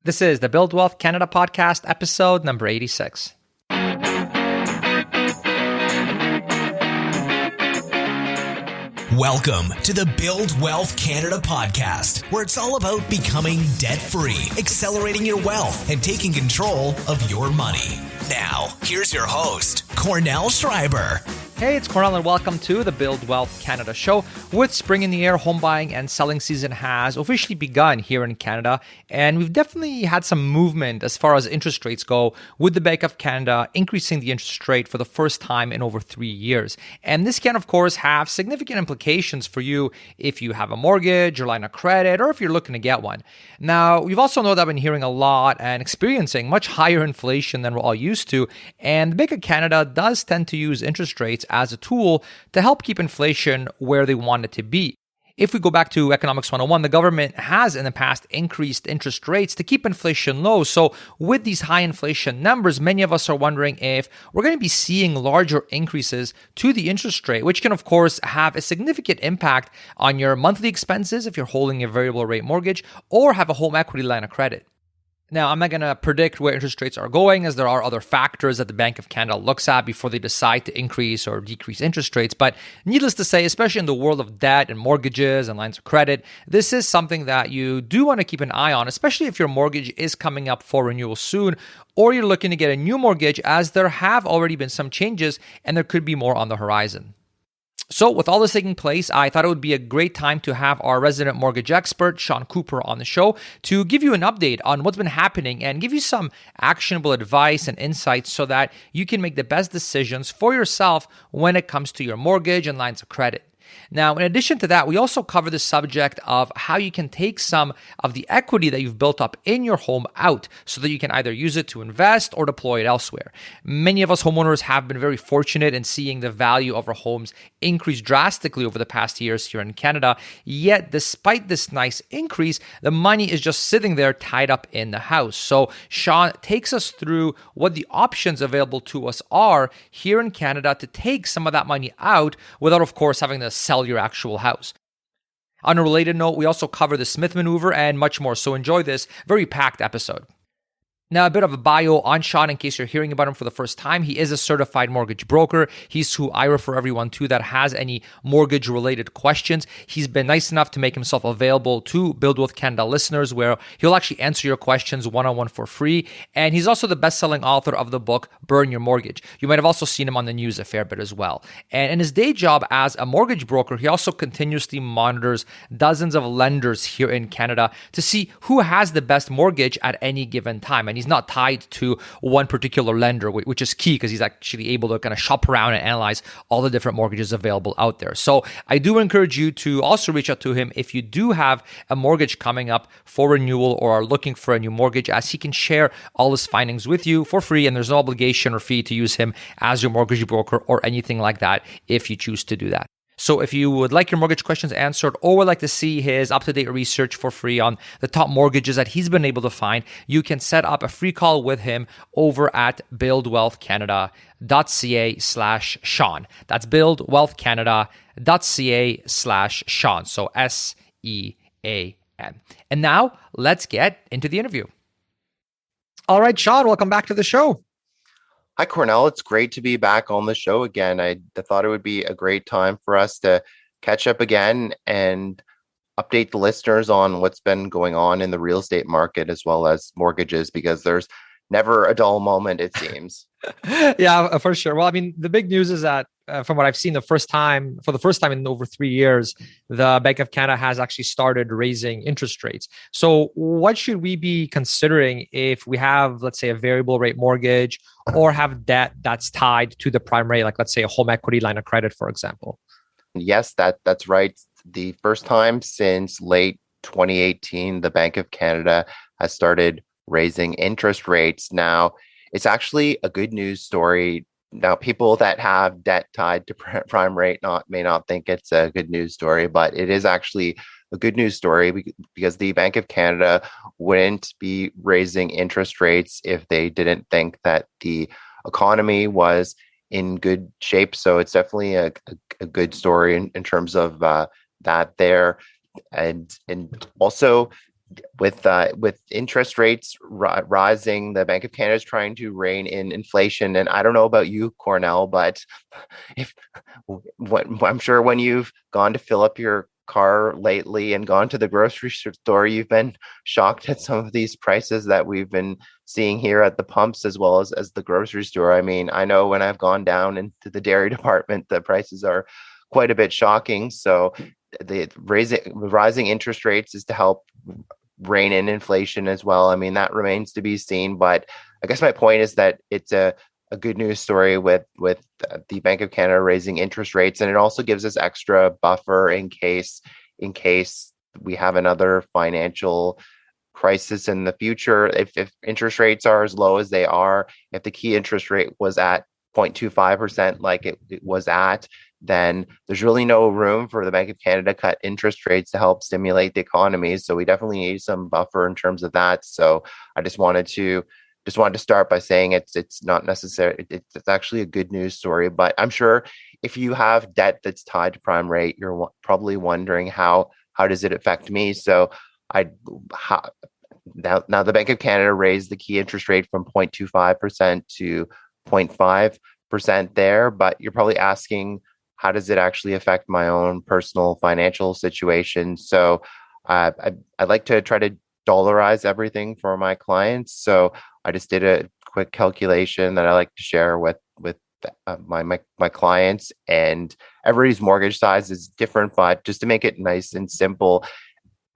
This is the Build Wealth Canada podcast, episode number 86. Welcome to the Build Wealth Canada podcast, where it's all about becoming debt-free, accelerating your wealth, and taking control of your money. Now, here's your host, Cornell Schreiber. Hey, it's Cornell and welcome to the Build Wealth Canada show. With spring in the air, home buying and selling season has officially begun here in Canada, and we've definitely had some movement as far as interest rates go, with the Bank of Canada increasing the interest rate for the first time in over 3 years. And this can, of course, have significant implications for you if you have a mortgage or line of credit, or if you're looking to get one. Now, we've also know that I've been hearing a lot and experiencing much higher inflation than we're all used to, and the Bank of Canada does tend to use interest rates as a tool to help keep inflation where they want it to be. If we go back to Economics 101, the government has in the past increased interest rates to keep inflation low. So with these high inflation numbers, many of us are wondering if we're going to be seeing larger increases to the interest rate, which can, of course, have a significant impact on your monthly expenses if you're holding a variable rate mortgage or have a home equity line of credit. Now, I'm not going to predict where interest rates are going, as there are other factors that the Bank of Canada looks at before they decide to increase or decrease interest rates. But needless to say, especially in the world of debt and mortgages and lines of credit, this is something that you do want to keep an eye on, especially if your mortgage is coming up for renewal soon, or you're looking to get a new mortgage, as there have already been some changes and there could be more on the horizon. So with all this taking place, I thought it would be a great time to have our resident mortgage expert, Sean Cooper, on the show to give you an update on what's been happening and give you some actionable advice and insights so that you can make the best decisions for yourself when it comes to your mortgage and lines of credit. Now, in addition to that, we also cover the subject of how you can take some of the equity that you've built up in your home out so that you can either use it to invest or deploy it elsewhere. Many of us homeowners have been very fortunate in seeing the value of our homes increase drastically over the past years here in Canada. Yet, despite this nice increase, the money is just sitting there tied up in the house. So Sean takes us through what the options available to us are here in Canada to take some of that money out without, of course, having to sell your actual house. On a related note, we also cover the Smith Manoeuvre and much more, so enjoy this very packed episode. Now, a bit of a bio on Sean in case you're hearing about him for the first time. He is a certified mortgage broker. He's who I refer everyone to that has any mortgage-related questions. He's been nice enough to make himself available to Build Wealth Canada listeners, where he'll actually answer your questions one-on-one for free. And he's also the best-selling author of the book, Burn Your Mortgage. You might have also seen him on the news a fair bit as well. And in his day job as a mortgage broker, he also continuously monitors dozens of lenders here in Canada to see who has the best mortgage at any given time. And he's not tied to one particular lender, which is key because he's actually able to kind of shop around and analyze all the different mortgages available out there. So I do encourage you to also reach out to him if you do have a mortgage coming up for renewal or are looking for a new mortgage, as he can share all his findings with you for free, and there's no obligation or fee to use him as your mortgage broker or anything like that if you choose to do that. So if you would like your mortgage questions answered or would like to see his up-to-date research for free on the top mortgages that he's been able to find, you can set up a free call with him over at buildwealthcanada.ca/Sean. That's buildwealthcanada.ca/Sean. So SEAN. And now let's get into the interview. All right, Sean, welcome back to the show. Hi, Cornell. It's great to be back on the show again. I thought it would be a great time for us to catch up again and update the listeners on what's been going on in the real estate market as well as mortgages, because there's never a dull moment, it seems. Yeah, for sure. Well, I mean, the big news is that from what I've seen, for the first time in over 3 years, the Bank of Canada has actually started raising interest rates. So what should we be considering if we have, let's say, a variable rate mortgage or have debt that's tied to the prime rate, like let's say a home equity line of credit, for example? Yes, that's right. The first time since late 2018, the Bank of Canada has started raising interest rates. Now, it's actually a good news story. Now, people that have debt tied to prime rate may not think it's a good news story, but it is actually a good news story because the Bank of Canada wouldn't be raising interest rates if they didn't think that the economy was in good shape. So it's definitely a good story in terms of that there. And also with interest rates rising, the Bank of Canada is trying to rein in inflation. And I don't know about you, Cornell, but if I'm sure when you've gone to fill up your car lately and gone to the grocery store, you've been shocked at some of these prices that we've been seeing here at the pumps as well as the grocery store. I mean, I know when I've gone down into the dairy department, the prices are quite a bit shocking. So the rising interest rates is to help rein in inflation as well. I mean, that remains to be seen. But I guess my point is that it's a good news story with the Bank of Canada raising interest rates, and it also gives us extra buffer in case we have another financial crisis in the future. If interest rates are as low as they are, if the key interest rate was at 0.25% like it was at, then there's really no room for the Bank of Canada to cut interest rates to help stimulate the economy. So we definitely need some buffer in terms of that. So I just wanted to start by saying it's not necessary. It's actually a good news story. But I'm sure if you have debt that's tied to prime rate, you're probably wondering how does it affect me? So now the Bank of Canada raised the key interest rate from 0.25% to 0.5% there. But you're probably asking, how does it actually affect my own personal financial situation? So I like to try to dollarize everything for my clients. So I just did a quick calculation that I like to share with my clients, and everybody's mortgage size is different. But just to make it nice and simple,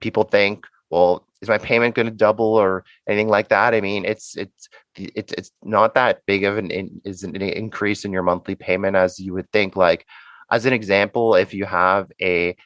people think, well, is my payment going to double or anything like that? I mean, it's not that big of an increase in your monthly payment as you would think. Like, as an example, if you have a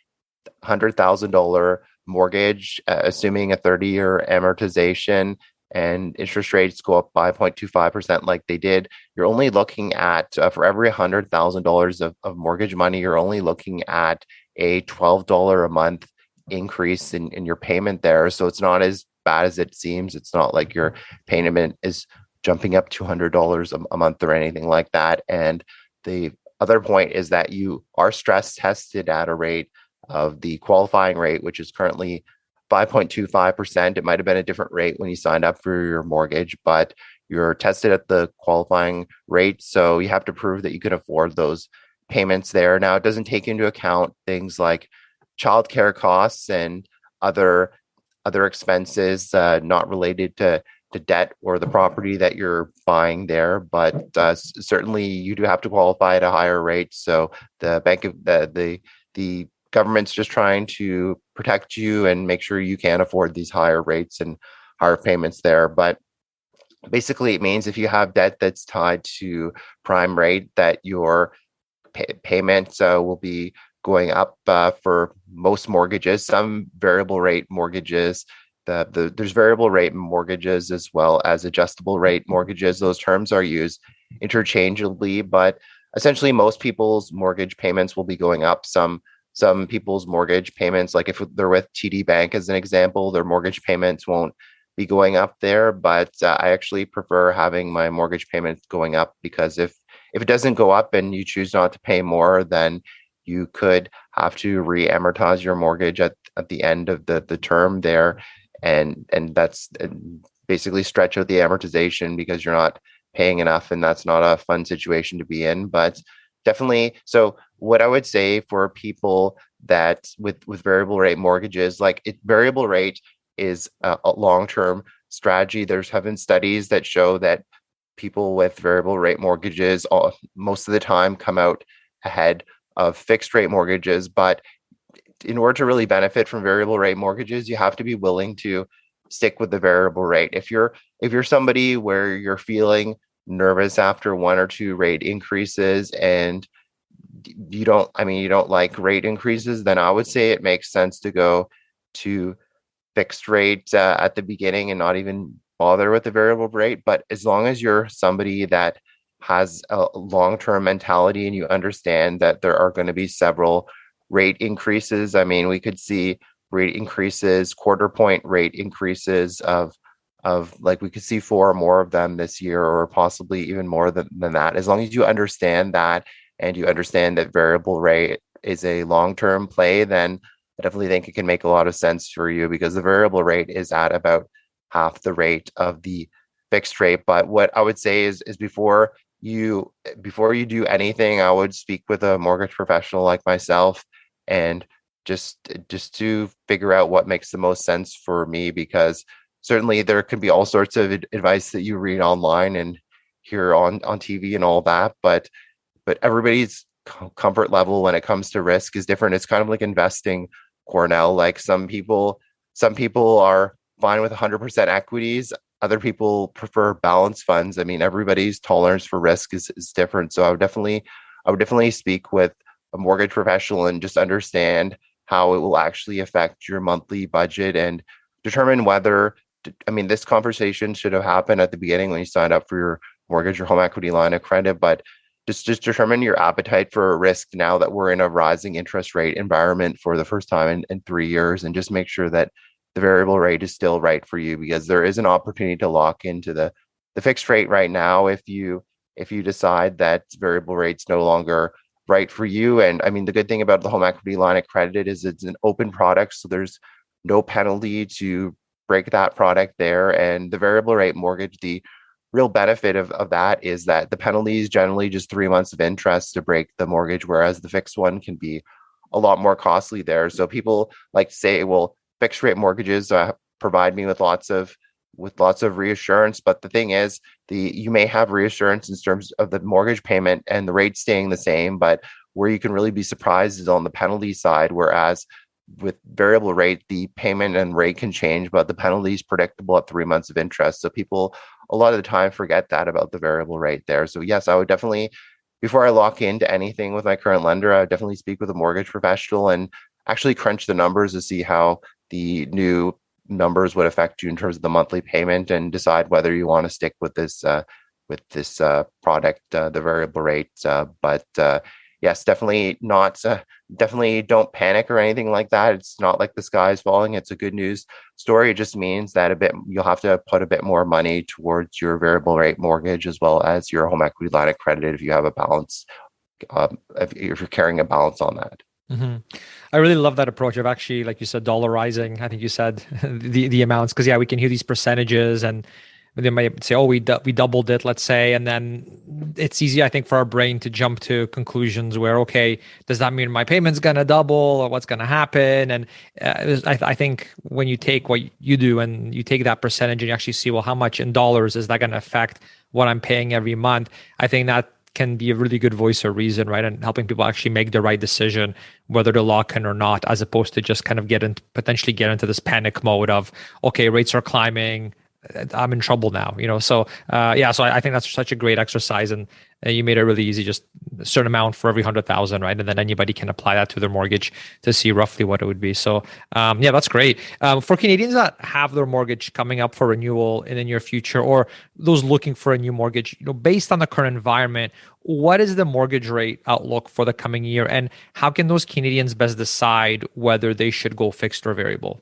$100,000 mortgage, assuming a 30-year amortization, and interest rates go up by 0.25% like they did, you're only looking at, for every $100,000 of mortgage money, you're only looking at a $12 a month increase in your payment there. So it's not as bad as it seems. It's not like your payment is jumping up $200 a month or anything like that. And the other point is that you are stress tested at a rate of the qualifying rate, which is currently 5.25%. It might have been a different rate when you signed up for your mortgage, but you're tested at the qualifying rate. So you have to prove that you can afford those payments there. Now, it doesn't take into account things like childcare costs and other expenses not related to debt or the property that you're buying there, but certainly you do have to qualify at a higher rate. So the government's just trying to protect you and make sure you can afford these higher rates and higher payments there. But basically, it means if you have debt that's tied to prime rate, that your payments will be going up for most mortgages. Some variable rate mortgages, there's variable rate mortgages as well as adjustable rate mortgages. Those terms are used interchangeably, but essentially most people's mortgage payments will be going up. Some people's mortgage payments, like if they're with TD Bank as an example, their mortgage payments won't be going up there. But I actually prefer having my mortgage payments going up, because if it doesn't go up and you choose not to pay more, then you could have to re-amortize your mortgage at the end of the term there. And that's basically stretch out the amortization because you're not paying enough, and that's not a fun situation to be in. But definitely, so what I would say for people that with variable rate mortgages, variable rate is a long-term strategy. Have been studies that show that people with variable rate mortgages most of the time come out ahead of fixed rate mortgages. But in order to really benefit from variable rate mortgages, you have to be willing to stick with the variable rate. If you're somebody where you're feeling nervous after one or two rate increases and you don't like rate increases, then I would say it makes sense to go to fixed rate at the beginning and not even bother with the variable rate. But as long as you're somebody that has a long-term mentality and you understand that there are going to be several rate increases. I mean, we could see rate increases, quarter point rate increases of we could see 4 or more of them this year, or possibly even more than that. As long as you understand that and you understand that variable rate is a long-term play, then I definitely think it can make a lot of sense for you because the variable rate is at about half the rate of the fixed rate. But what I would say is before you do anything, I would speak with a mortgage professional like myself and just just to figure out what makes the most sense for me, because certainly there can be all sorts of advice that you read online and hear on TV and all that, but everybody's comfort level when it comes to risk is different. It's kind of like investing, Cornell. Like some people are fine with 100% equities. Other people prefer balanced funds. I mean, everybody's tolerance for risk is different. So I would definitely speak with a mortgage professional and just understand how it will actually affect your monthly budget and determine whether, I mean, this conversation should have happened at the beginning when you signed up for your mortgage or home equity line of credit, but just determine your appetite for risk now that we're in a rising interest rate environment for the first time in 3 years, and just make sure that the variable rate is still right for you, because there is an opportunity to lock into the fixed rate right now if you decide that variable rate's no longer right for you. And I mean, the good thing about the home equity line of credit is it's an open product, so there's no penalty to break that product there. And the variable rate mortgage, the real benefit of that is that the penalty is generally just 3 months of interest to break the mortgage, whereas the fixed one can be a lot more costly there. So people like to say, well, fixed rate mortgages provide me with lots of reassurance. But the thing is, the you may have reassurance in terms of the mortgage payment and the rate staying the same, but where you can really be surprised is on the penalty side. Whereas with variable rate, the payment and rate can change, but the penalty is predictable at 3 months of interest. So people a lot of the time forget that about the variable rate there. So yes, I would definitely, before I lock into anything with my current lender, I would definitely speak with a mortgage professional and actually crunch the numbers to see how the new numbers would affect you in terms of the monthly payment, and decide whether you want to stick with this product, the variable rate. But yes, definitely not. Definitely don't panic or anything like that. It's not like the sky is falling. It's a good news story. It just means that you'll have to put a bit more money towards your variable rate mortgage as well as your home equity line of credit if you have a balance. If you're carrying a balance on that. hmm I really love that approach of actually, like you said, dollarizing. I think you said the amounts, because yeah, we can hear these percentages and they might say, "Oh, we doubled it," let's say, and then it's easy, I think, for our brain to jump to conclusions where, okay, does that mean my payment's gonna double, or what's gonna happen? And I think when you take what you do and you take that percentage and you actually see, well, how much in dollars is that gonna affect what I'm paying every month? I think that can be a really good voice of reason, right? And helping people actually make the right decision, whether to lock in or not, as opposed to just kind of potentially get into this panic mode of, okay, rates are climbing, I'm in trouble now, So yeah, so I think that's such a great exercise, and you made it really easy. Just a certain amount for every 100,000, right? And then anybody can apply that to their mortgage to see roughly what it would be. So yeah, that's great. For Canadians that have their mortgage coming up for renewal in the near future, or those looking for a new mortgage, based on the current environment, what is the mortgage rate outlook for the coming year, and how can those Canadians best decide whether they should go fixed or variable?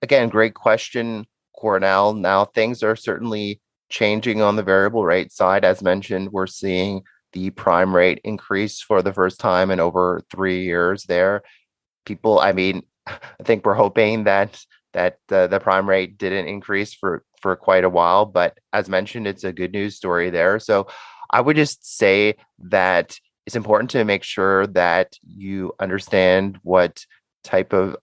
Again, great question, Cornell. Now, things are certainly changing on the variable rate side. As mentioned, we're seeing the prime rate increase for the first time in over 3 years there. I mean, I think we're hoping that the prime rate didn't increase for quite a while, but as mentioned, it's a good news story there. So I would just say that it's important to make sure that you understand what type of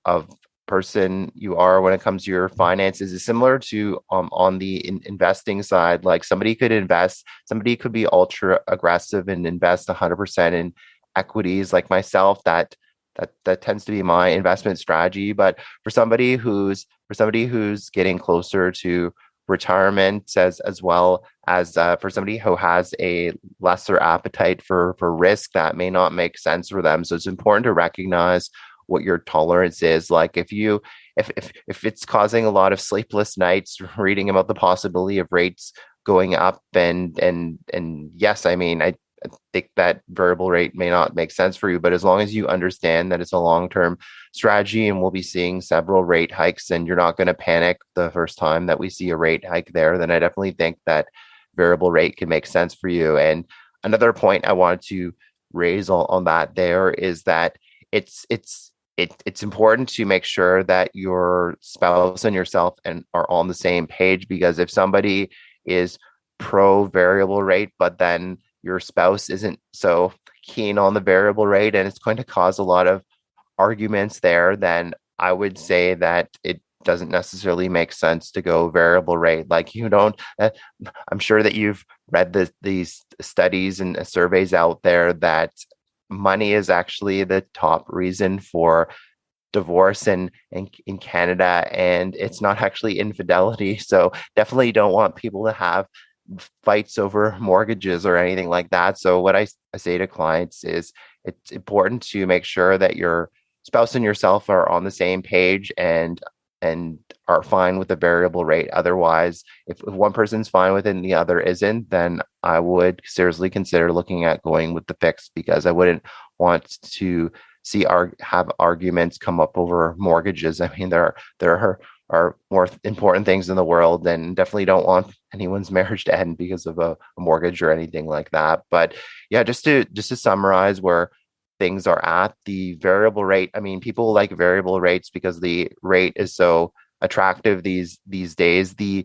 person you are when it comes to your finances. Is similar to on the investing side. Like somebody could be ultra aggressive and invest 100% in equities like myself. That tends to be my investment strategy. But for somebody who's getting closer to retirement, as well as for somebody who has a lesser appetite for risk, that may not make sense for them. So it's important to recognize what your tolerance is. Like if it's causing a lot of sleepless nights reading about the possibility of rates going up, and yes, I mean, I think that variable rate may not make sense for you, but as long as you understand that it's a long-term strategy and we'll be seeing several rate hikes and you're not going to panic the first time that we see a rate hike there, then I definitely think that variable rate can make sense for you. And another point I wanted to raise on that there is that it's it's important to make sure that your spouse and yourself and are on the same page, because if somebody is pro variable rate, but then your spouse isn't so keen on the variable rate and it's going to cause a lot of arguments there, then I would say that it doesn't necessarily make sense to go variable rate. Like you don't, I'm sure that you've read these studies and surveys out there that money is actually the top reason for divorce in Canada, and it's not actually infidelity. So definitely don't want people to have fights over mortgages or anything like that. So what I say to clients is it's important to make sure that your spouse and yourself are on the same page and are fine with the variable rate. Otherwise, if one person's fine with it and the other isn't, then I would seriously consider looking at going with the fixed, because I wouldn't want to see have arguments come up over mortgages. I mean, there are more important things in the world, and definitely don't want anyone's marriage to end because of a mortgage or anything like that. But yeah, just to summarize where things are at, the variable rate, I mean, people like variable rates because the rate is so attractive these days. The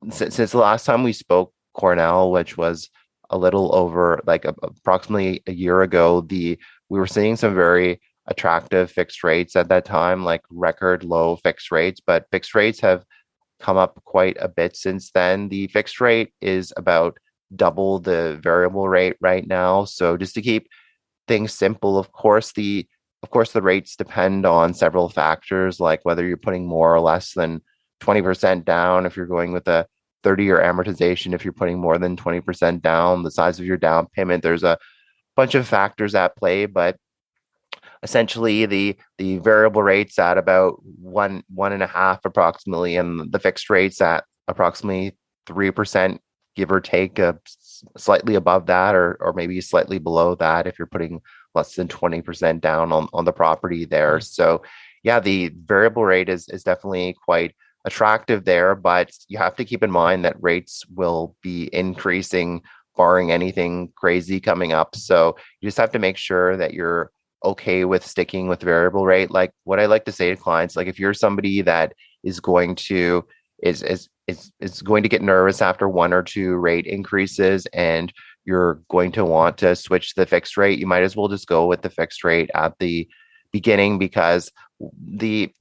since the last time we spoke, Cornell, which was a little over like approximately a year ago, we were seeing some very attractive fixed rates at that time, like record low fixed rates, but fixed rates have come up quite a bit since then. The fixed rate is about double the variable rate right now. So just to keep things simple, of course the rates depend on several factors, like whether you're putting more or less than 20% down, if you're going with a 30-year amortization, if you're putting more than 20% down, the size of your down payment. There's a bunch of factors at play, but essentially the variable rates at about one and a half approximately, and the fixed rates at approximately 3%, give or take, slightly above that, or maybe slightly below that if you're putting less than 20% down on the property there. So yeah, the variable rate is definitely quite attractive there, but you have to keep in mind that rates will be increasing barring anything crazy coming up. So you just have to make sure that you're okay with sticking with variable rate. Like what I like to say to clients, like if you're somebody that is going to is going to get nervous after one or two rate increases and you're going to want to switch to the fixed rate, you might as well just go with the fixed rate at the beginning, because the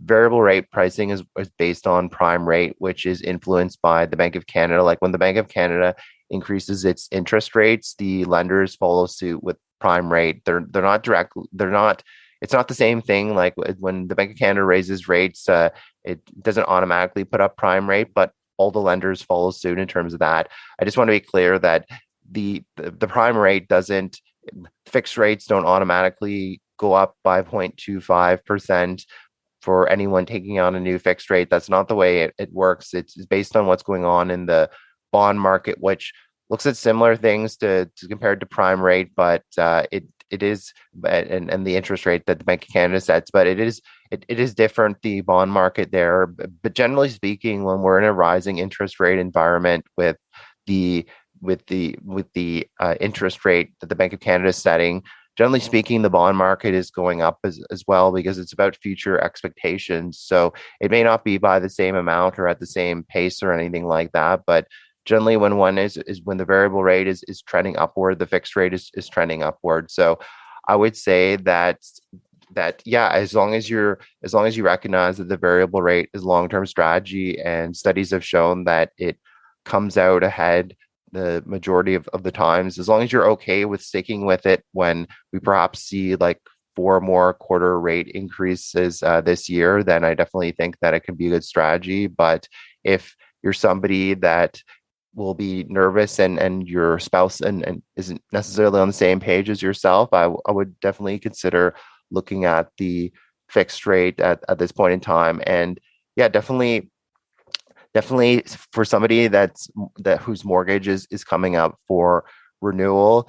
variable rate pricing is based on prime rate, which is influenced by the Bank of Canada. Like when the Bank of Canada increases its interest rates, the lenders follow suit with prime rate. They're not direct. They're not. It's not the same thing. Like when the Bank of Canada raises rates, it doesn't automatically put up prime rate, but all the lenders follow suit in terms of that. I just want to be clear that the prime rate doesn't. Fixed rates don't automatically go up by 0.25% for anyone taking on a new fixed rate. That's not the way it works. It's based on what's going on in the bond market, which looks at similar things to compared to prime rate, but it is and the interest rate that the Bank of Canada sets, but it is different, the bond market there. But generally speaking, when we're in a rising interest rate environment with the interest rate that the Bank of Canada is setting, generally speaking, the bond market is going up as well, because it's about future expectations. So it may not be by the same amount or at the same pace or anything like that, but generally when one is when the variable rate is trending upward, the fixed rate is trending upward. So I would say that yeah, as long as you recognize that the variable rate is long-term strategy, and studies have shown that it comes out ahead the majority of the times, as long as you're okay with sticking with it when we perhaps see like 4 more quarter rate increases this year, then I definitely think that it can be a good strategy. But if you're somebody that will be nervous and your spouse and isn't necessarily on the same page as yourself, I would definitely consider looking at the fixed rate at this point in time. And yeah, definitely for somebody whose mortgage is coming up for renewal,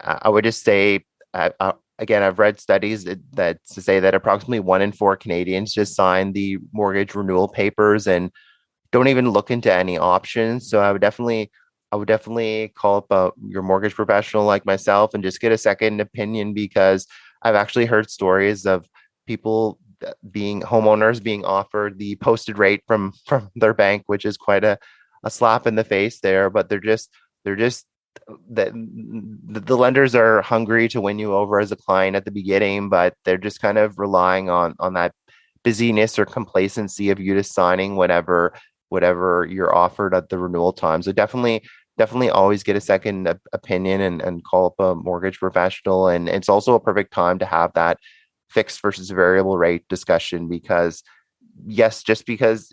I would just say, again, I've read studies that to say that approximately 1 in 4 Canadians just sign the mortgage renewal papers and don't even look into any options. So I would definitely call up your mortgage professional like myself and just get a second opinion, because I've actually heard stories of people being homeowners being offered the posted rate from their bank, which is quite a slap in the face there. But they're just the lenders are hungry to win you over as a client at the beginning, but they're just kind of relying on that busyness or complacency of you to signing whatever you're offered at the renewal time. So definitely always get a second opinion and call up a mortgage professional. And it's also a perfect time to have that fixed versus variable rate discussion, because yes, just because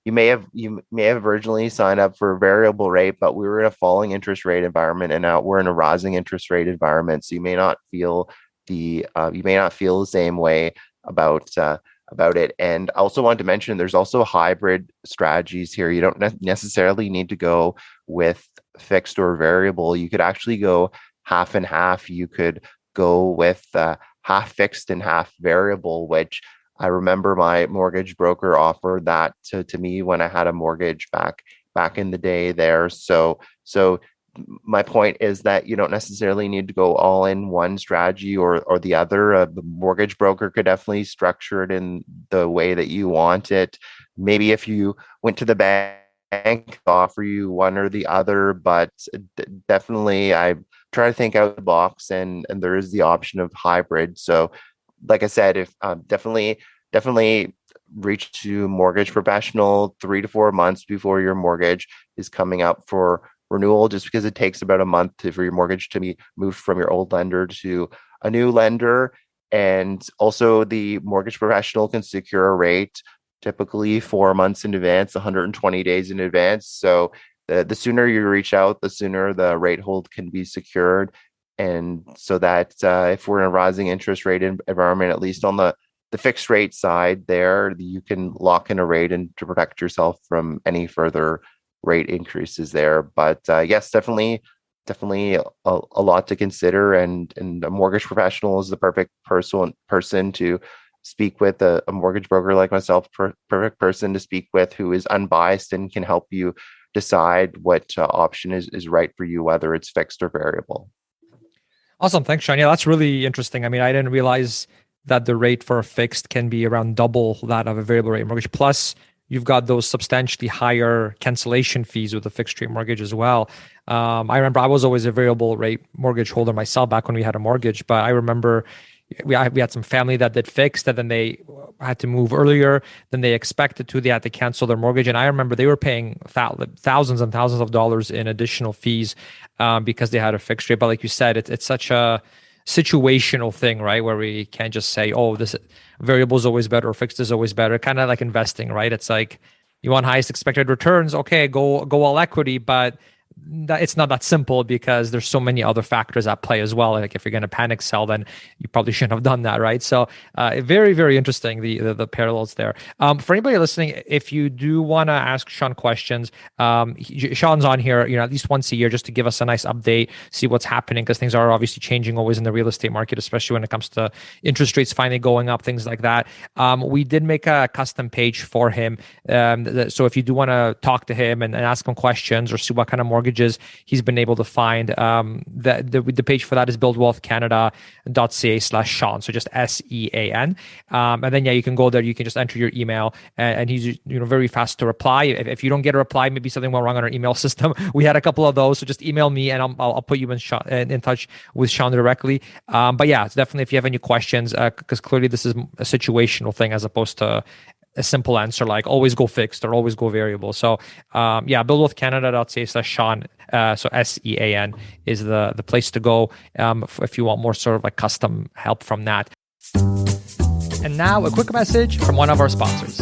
you may have originally signed up for a variable rate, but we were in a falling interest rate environment, and now we're in a rising interest rate environment. So you may not feel the same way about it. And I also wanted to mention there's also hybrid strategies here. You don't necessarily need to go with fixed or variable. You could actually go half and half. You could go with half fixed and half variable, which I remember my mortgage broker offered that to me when I had a mortgage back in the day there. So my point is that you don't necessarily need to go all in one strategy or the other. The mortgage broker could definitely structure it in the way that you want it. Maybe if you went to the bank, offer you one or the other, but definitely I try to think out the box, and there is the option of hybrid. So like I said, if definitely reach to mortgage professional 3 to 4 months before your mortgage is coming up for renewal, just because it takes about a month for your mortgage to be moved from your old lender to a new lender. And also the mortgage professional can secure a rate typically 4 months in advance, 120 days in advance. So the sooner you reach out, the sooner the rate hold can be secured. And so that if we're in a rising interest rate environment, at least on the fixed rate side there, you can lock in a rate and to protect yourself from any further rate increases there. But yes, definitely a lot to consider, and a mortgage professional is the perfect person to speak with, a mortgage broker like myself, perfect person to speak with, who is unbiased and can help you decide what option is right for you, whether it's fixed or variable. Awesome. Thanks, Sean. Yeah, that's really interesting. I mean, I didn't realize that the rate for a fixed can be around double that of a variable rate mortgage. Plus, you've got those substantially higher cancellation fees with a fixed rate mortgage as well. I remember I was always a variable rate mortgage holder myself back when we had a mortgage, but I remember we had some family that did fixed, and then they had to move earlier than they expected to. They had to cancel their mortgage, and I remember they were paying thousands and thousands of dollars in additional fees because they had a fixed rate. But like you said, it's such a situational thing, right? Where we can't just say, oh, this variable is always better or fixed is always better. Kind of like investing, right? It's like you want highest expected returns. Okay, go all equity, but it's not that simple because there's so many other factors at play as well. Like if you're going to panic sell, then you probably shouldn't have done that, right? So very, very interesting, the parallels there. For anybody listening, if you do want to ask Sean questions, Sean's on here, at least once a year just to give us a nice update, see what's happening, because things are obviously changing always in the real estate market, especially when it comes to interest rates finally going up, things like that. We did make a custom page for him. So if you do want to talk to him and ask him questions or see what kind of mortgages he's been able to find, the page for that is buildwealthcanada.ca/Sean, so just SEAN, and then you can go there, you can just enter your email, and he's very fast to reply. If you don't get a reply, maybe something went wrong on our email system. We had a couple of those, so just email me and I'll put you in touch with Sean directly. But yeah, it's definitely, if you have any questions, because clearly this is a situational thing as opposed to a simple answer like always go fixed or always go variable. So buildwealthcanada.ca/Sean, so SEAN is the place to go if you want more sort of like custom help from that. And now a quick message from one of our sponsors.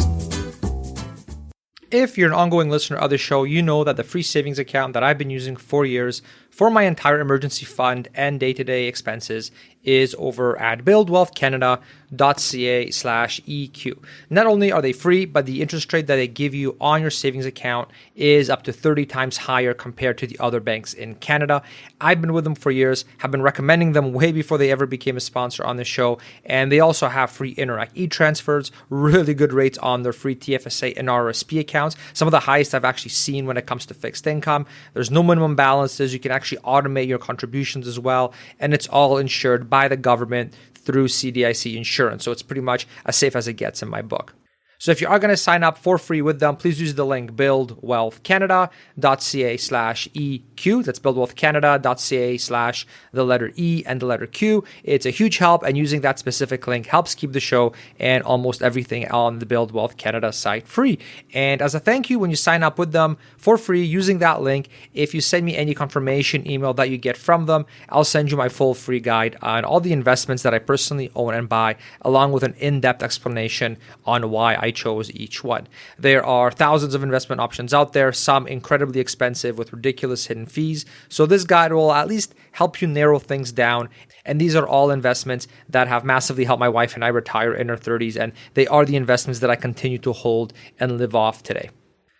If you're an ongoing listener of the show, you know that the free savings account that I've been using for years for my entire emergency fund and day-to-day expenses is over at buildwealthcanada.ca/EQ. Not only are they free, but the interest rate that they give you on your savings account is up to 30 times higher compared to the other banks in Canada. I've been with them for years, have been recommending them way before they ever became a sponsor on the show, and they also have free Interac e-transfers, really good rates on their free TFSA and RRSP accounts, some of the highest I've actually seen when it comes to fixed income. There's no minimum balances. You can actually automate your contributions as well, and it's all insured by the government through CDIC insurance. So it's pretty much as safe as it gets in my book. So if you are going to sign up for free with them, please use the link buildwealthcanada.ca/EQ. That's buildwealthcanada.ca/ the letter E and the letter Q. It's a huge help, and using that specific link helps keep the show and almost everything on the Build Wealth Canada site free. And as a thank you, when you sign up with them for free using that link, if you send me any confirmation email that you get from them, I'll send you my full free guide on all the investments that I personally own and buy, along with an in-depth explanation on why I chose each one. There are thousands of investment options out there, some incredibly expensive with ridiculous hidden fees. So this guide will at least help you narrow things down. And these are all investments that have massively helped my wife and I retire in our 30s. And they are the investments that I continue to hold and live off today.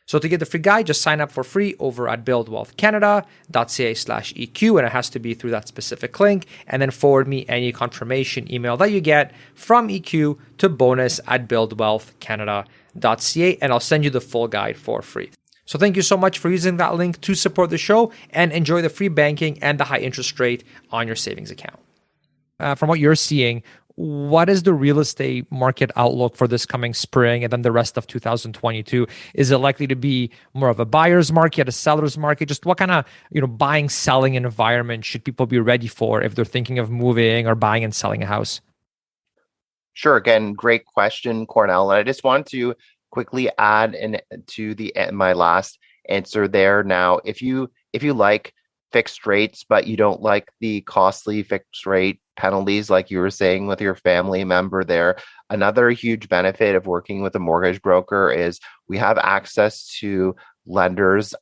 So to get the free guide, just sign up for free over at buildwealthcanada.ca/EQ, and it has to be through that specific link, and then forward me any confirmation email that you get from EQ to bonus@buildwealthcanada.ca, and I'll send you the full guide for free. So thank you so much for using that link to support the show, and enjoy the free banking and the high interest rate on your savings account. From what you're seeing, what is the real estate market outlook for this coming spring and then the rest of 2022? Is it likely to be more of a buyer's market, a seller's market? Just what kind of buying, selling environment should people be ready for if they're thinking of moving or buying and selling a house? Sure. Again, great question, Cornell. And I just want to quickly add to my last answer there. Now, if you like fixed rates, but you don't like the costly fixed rate penalties, like you were saying with your family member there, another huge benefit of working with a mortgage broker is we have access to lenders.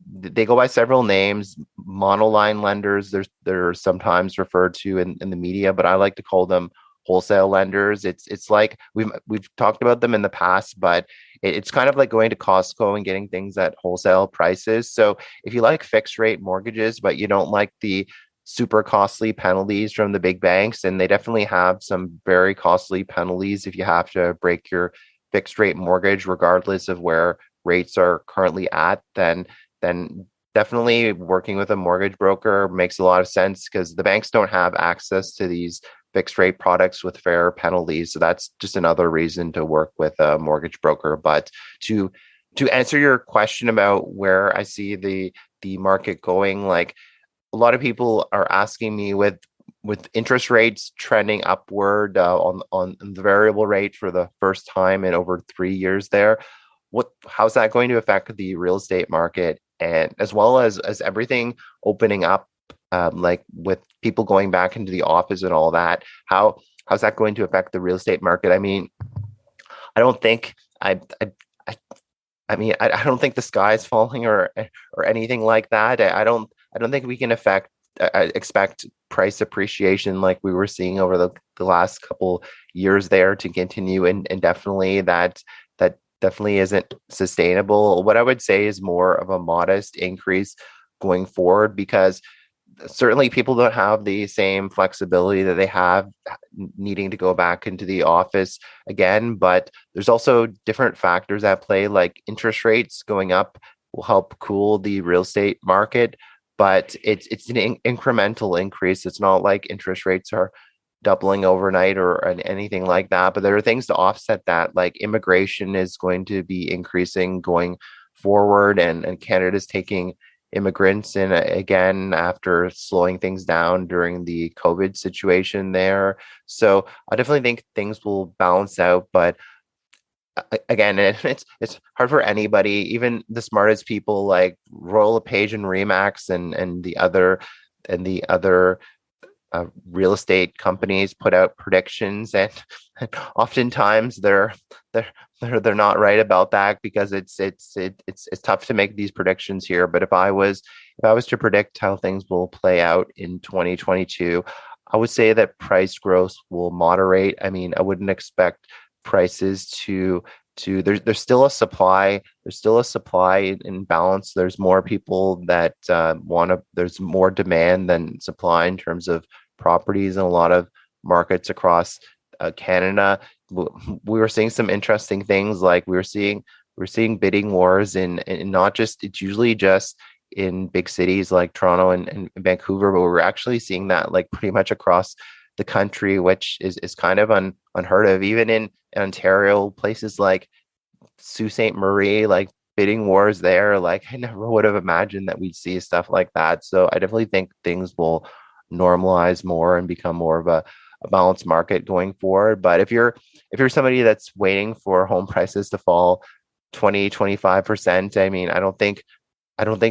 They go by several names. Monoline lenders, they're sometimes referred to in the media, but I like to call them wholesale lenders. It's like we've talked about them in the past, but it's kind of like going to Costco and getting things at wholesale prices. So if you like fixed rate mortgages, but you don't like the super costly penalties from the big banks, and they definitely have some very costly penalties if you have to break your fixed rate mortgage, regardless of where rates are currently at, then definitely working with a mortgage broker makes a lot of sense, because the banks don't have access to these fixed rate products with fair penalties. So that's just another reason to work with a mortgage broker. But to answer your question about where I see the market going, like a lot of people are asking me with interest rates trending upward on the variable rate for the first time in over 3 years there, how's that going to affect the real estate market, and as well as everything opening up, like with people going back into the office and all that, how's that going to affect the real estate market? I mean, I don't think I don't think the sky is falling or anything like that. I don't think we can expect price appreciation like we were seeing over the last couple years there to continue, and definitely that definitely isn't sustainable. What I would say is more of a modest increase going forward, because certainly people don't have the same flexibility that they have needing to go back into the office again. But there's also different factors at play, like interest rates going up will help cool the real estate market, but it's an incremental increase. It's not like interest rates are doubling overnight or anything like that. But there are things to offset that, like immigration is going to be increasing going forward, and Canada's taking immigrants in again after slowing things down during the COVID situation there. So I definitely think things will balance out, but again, it's hard for anybody, even the smartest people like Royal LePage and Remax and the other real estate companies put out predictions, and oftentimes they're not right about that, because it's tough to make these predictions here. But if I was to predict how things will play out in 2022, I would say that price growth will moderate. I mean, I wouldn't expect prices to there's still a supply imbalance. There's more people that there's more demand than supply in terms of properties in a lot of markets across Canada. We were seeing some interesting things, like we're seeing bidding wars in not just, it's usually just in big cities like Toronto and Vancouver, but we're actually seeing that like pretty much across the country, which is kind of unheard of. Even in Ontario, places like Sault Ste. Marie, like bidding wars there. Like I never would have imagined that we'd see stuff like that. So I definitely think things will normalize more and become more of a balanced market going forward. But if you're somebody that's waiting for home prices to fall 20-25%, I mean, I don't think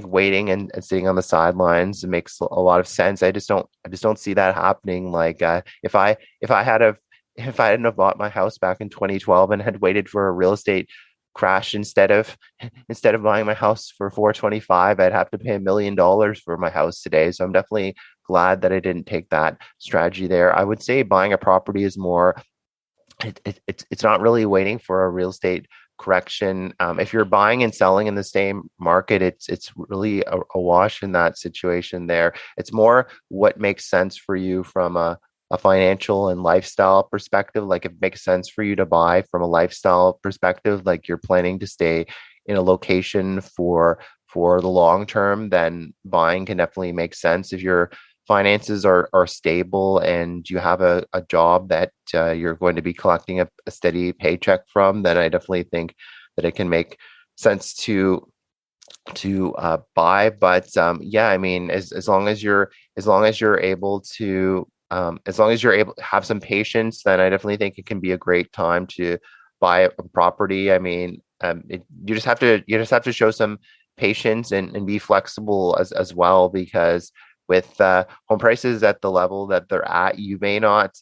waiting and sitting on the sidelines makes a lot of sense. I just don't see that happening. Like if I hadn't have bought my house back in 2012 and had waited for a real estate crash instead of buying my house for 425, I'd have to pay $1 million for my house today. So I'm definitely glad that I didn't take that strategy there. I would say buying a property is more it's not really waiting for a real estate correction. If you're buying and selling in the same market, it's really a wash in that situation there. It's more what makes sense for you from a financial and lifestyle perspective. Like it makes sense for you to buy from a lifestyle perspective, like you're planning to stay in a location for the long term, then buying can definitely make sense. If your finances are stable and you have a job that you're going to be collecting a steady paycheck from, then I definitely think that it can make sense to buy. But yeah, I mean, as long as you're able to as long as you're able to have some patience, then I definitely think it can be a great time to buy a property. I mean, you just have to show some patience and be flexible as well, because with home prices at the level that they're at, you may not.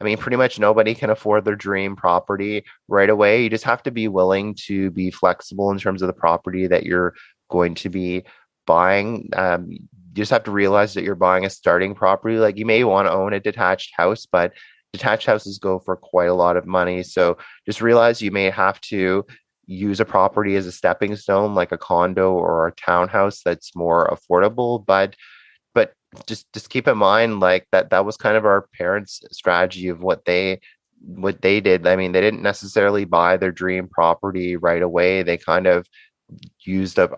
I mean, pretty much nobody can afford their dream property right away. You just have to be willing to be flexible in terms of the property that you're going to be buying. You just have to realize that you're buying a starting property. Like you may want to own a detached house, but detached houses go for quite a lot of money. So just realize you may have to use a property as a stepping stone, like a condo or a townhouse that's more affordable. But just keep in mind like that was kind of our parents' strategy of what they did. I mean, they didn't necessarily buy their dream property right away. They kind of used a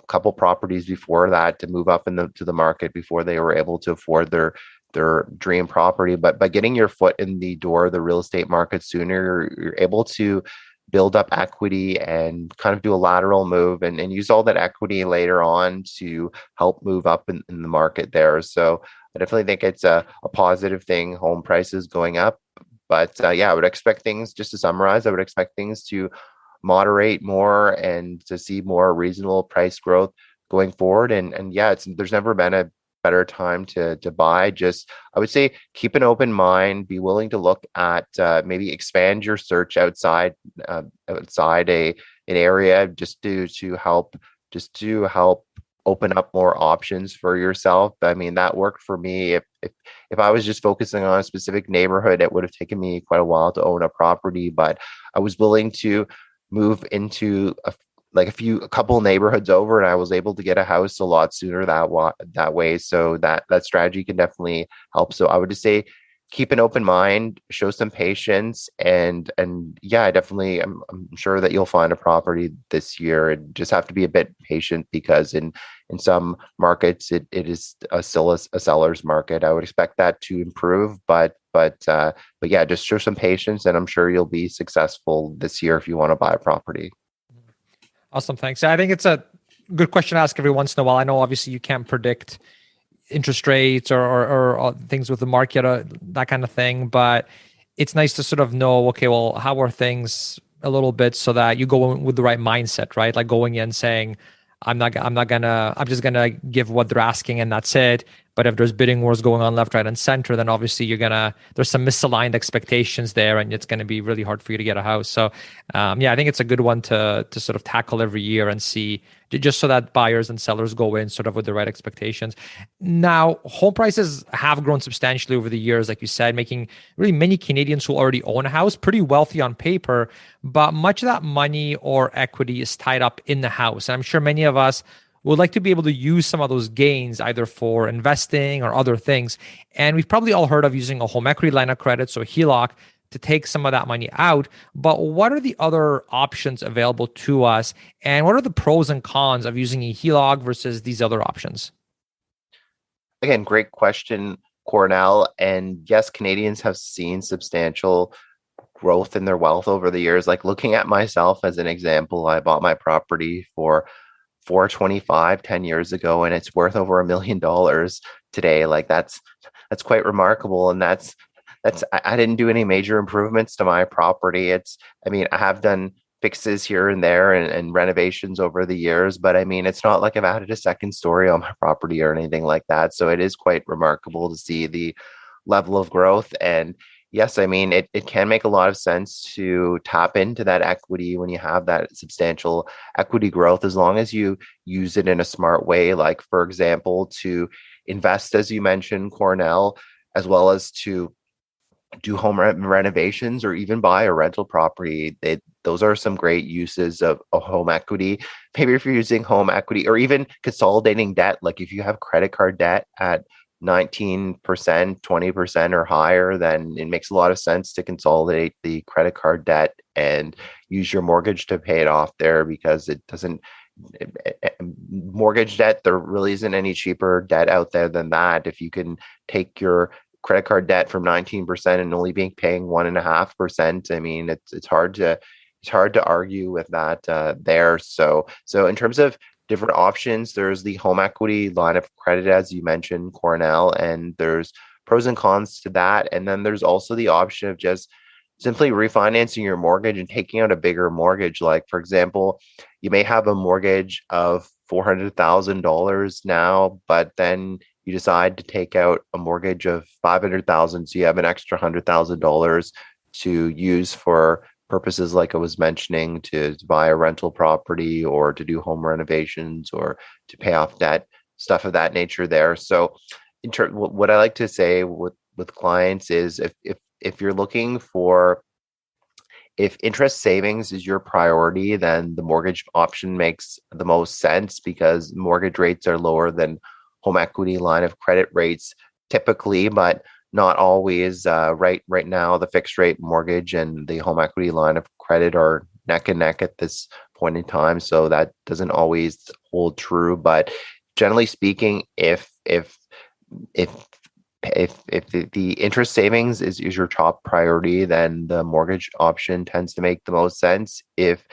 couple properties before that to move up to the market before they were able to afford their dream property. But by getting your foot in the door of the real estate market sooner, you're able to build up equity and kind of do a lateral move and use all that equity later on to help move up in the market there. So I definitely think it's a positive thing, home prices going up. But yeah, I would expect things, just to summarize, I would expect things to moderate more and to see more reasonable price growth going forward. And yeah, there's never been a better time to buy. Just I would say keep an open mind, be willing to look at maybe expand your search outside an area just to help open up more options for yourself. I mean, that worked for me. If I was just focusing on a specific neighborhood, it would have taken me quite a while to own a property, but I was willing to move into a couple neighborhoods over, and I was able to get a house a lot sooner that way. So that strategy can definitely help. So I would just say keep an open mind, show some patience, and yeah, I'm sure that you'll find a property this year. And just have to be a bit patient, because in some markets it is still a seller's market. I would expect that to improve, but yeah, just show some patience, and I'm sure you'll be successful this year if you want to buy a property. Awesome. Thanks. I think it's a good question to ask every once in a while. I know obviously you can't predict interest rates or things with the market, that kind of thing, but it's nice to sort of know, okay, well, how are things a little bit, so that you go in with the right mindset, right? Like going in saying, I'm just gonna give what they're asking and that's it. But if there's bidding wars going on left, right, and center, then obviously there's some misaligned expectations there, and it's gonna be really hard for you to get a house. So yeah, I think it's a good one to sort of tackle every year and see, just so that buyers and sellers go in sort of with the right expectations. Now, home prices have grown substantially over the years, like you said, making really many Canadians who already own a house pretty wealthy on paper, but much of that money or equity is tied up in the house. And I'm sure many of us would like to be able to use some of those gains either for investing or other things. And we've probably all heard of using a home equity line of credit, so HELOC, to take some of that money out. But what are the other options available to us? And what are the pros and cons of using a HELOC versus these other options? Again, great question. Cornell. And yes, Canadians have seen substantial growth in their wealth over the years. Like looking at myself as an example, I bought my property for 425 10 years ago, and it's worth over $1 million today. Like that's quite remarkable. And I didn't do any major improvements to my property. I mean, I have done fixes here and there and renovations over the years, but I mean, it's not like I've added a second story on my property or anything like that. So it is quite remarkable to see the level of growth. And yes, I mean, it can make a lot of sense to tap into that equity when you have that substantial equity growth, as long as you use it in a smart way. Like, for example, to invest, as you mentioned, Cornell, as well as to do home renovations or even buy a rental property. Those are some great uses of home equity. Maybe if you're using home equity or even consolidating debt, like if you have credit card debt at 19%, 20% or higher, then it makes a lot of sense to consolidate the credit card debt and use your mortgage to pay it off there, because it doesn't mortgage debt, there really isn't any cheaper debt out there than that. If you can take your credit card debt from 19% and only being paying 1.5%, I mean, it's hard to argue with that there. So in terms of different options, there's the home equity line of credit, as you mentioned, Cornell, and there's pros and cons to that. And then there's also the option of just simply refinancing your mortgage and taking out a bigger mortgage. Like, for example, you may have a mortgage of $400,000 now, but then you decide to take out a mortgage of $500,000, so you have an extra $100,000 to use for purposes like I was mentioning, to buy a rental property or to do home renovations or to pay off debt, stuff of that nature there. So what I like to say with clients is, if you're looking for, if interest savings is your priority, then the mortgage option makes the most sense, because mortgage rates are lower than home equity line of credit rates typically, but not always. Right now, the fixed rate mortgage and the home equity line of credit are neck and neck at this point in time, so that doesn't always hold true. But generally speaking, if the interest savings is your top priority, then the mortgage option tends to make the most sense. If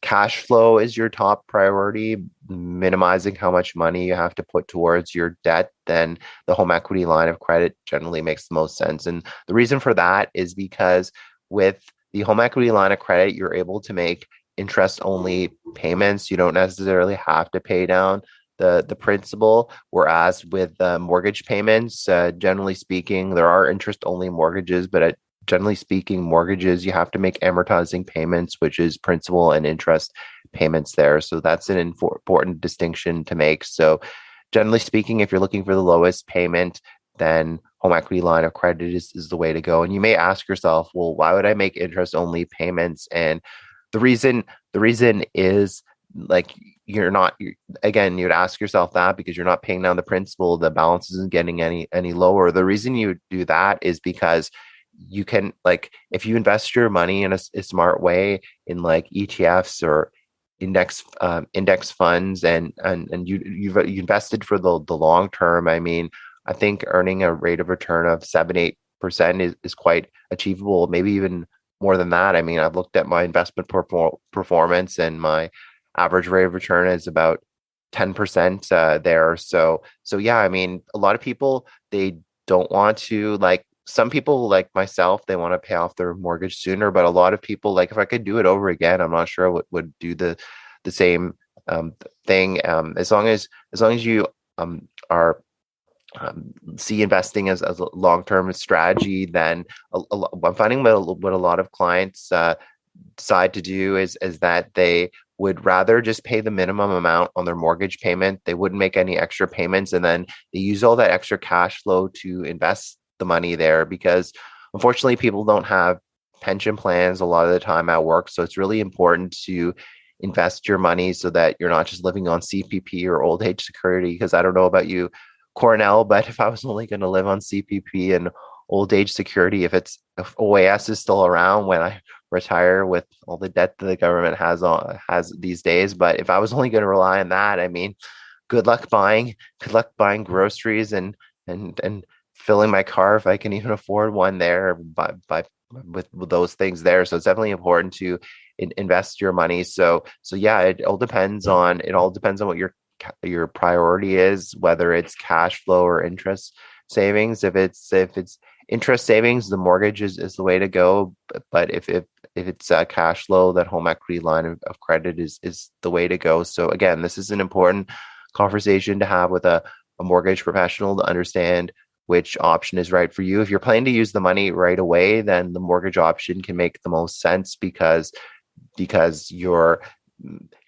cash flow is your top priority, minimizing how much money you have to put towards your debt, then the home equity line of credit generally makes the most sense. And the reason for that is because with the home equity line of credit, you're able to make interest only payments. You don't necessarily have to pay down the principal, whereas with mortgage payments, generally speaking, there are interest only mortgages, but generally speaking, mortgages, you have to make amortizing payments, which is principal and interest payments there. So that's an important distinction to make. So generally speaking, if you're looking for the lowest payment, then home equity line of credit is the way to go. And you may ask yourself, well, why would I make interest only payments? And the reason is, like, again, you'd ask yourself that because you're not paying down the principal, the balance isn't getting any lower. The reason you do that is because you can, like, if you invest your money in a smart way in like ETFs or index funds, and you've invested for the long term, I mean, I think earning a rate of return of 7-8% is quite achievable, maybe even more than that. I mean, I've looked at my investment performance, and my average rate of return is about 10% there. So yeah, I mean, a lot of people, they don't want to, like, some people like myself, they want to pay off their mortgage sooner, but a lot of people, like, if I could do it over again, I'm not sure I would do the same thing. As long as you are see investing as a long-term strategy, then I'm finding what a lot of clients decide to do is that they would rather just pay the minimum amount on their mortgage payment. They wouldn't make any extra payments, and then they use all that extra cash flow to invest the money there, because unfortunately people don't have pension plans a lot of the time at work. So it's really important to invest your money so that you're not just living on CPP or old age security. Because I don't know about you, Cornell, but if I was only going to live on CPP and old age security, if OAS is still around when I retire, with all the debt that the government has these days, but if I was only going to rely on that, I mean, good luck buying groceries and filling my car if I can even afford one there by with those things there. So it's definitely important to invest your money. So yeah, it all depends on what your priority is, whether it's cash flow or interest savings. If it's interest savings, the mortgage is the way to go. But if it's cash flow, that home equity line of credit is the way to go. So again, this is an important conversation to have with a mortgage professional to understand which option is right for you. If you're planning to use the money right away, then the mortgage option can make the most sense because you're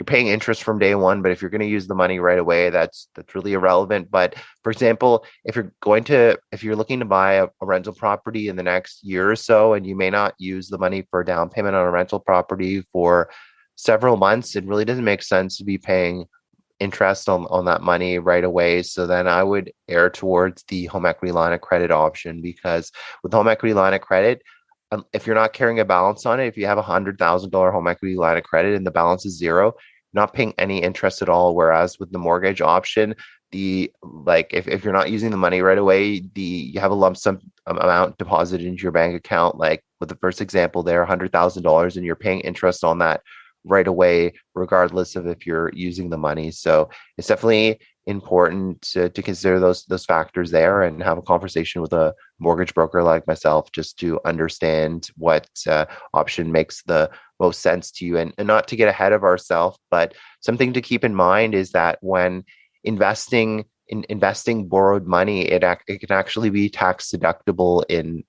paying interest from day one. But if you're going to use the money right away, that's really irrelevant. But for example, if you're looking to buy a rental property in the next year or so, and you may not use the money for a down payment on a rental property for several months, it really doesn't make sense to be paying interest on that money right away. So then I would err towards the home equity line of credit option, because with home equity line of credit, if you're not carrying a balance on it, if you have $100,000 home equity line of credit and the balance is zero, you're not paying any interest at all. Whereas with the mortgage option, if you're not using the money right away, you have a lump sum amount deposited into your bank account. Like with the first example there, $100,000, and you're paying interest on that right away, regardless of if you're using the money. So it's definitely important to consider those factors there and have a conversation with a mortgage broker like myself, just to understand what option makes the most sense to you, and not to get ahead of ourselves. But something to keep in mind is that when investing borrowed money, it can actually be tax deductible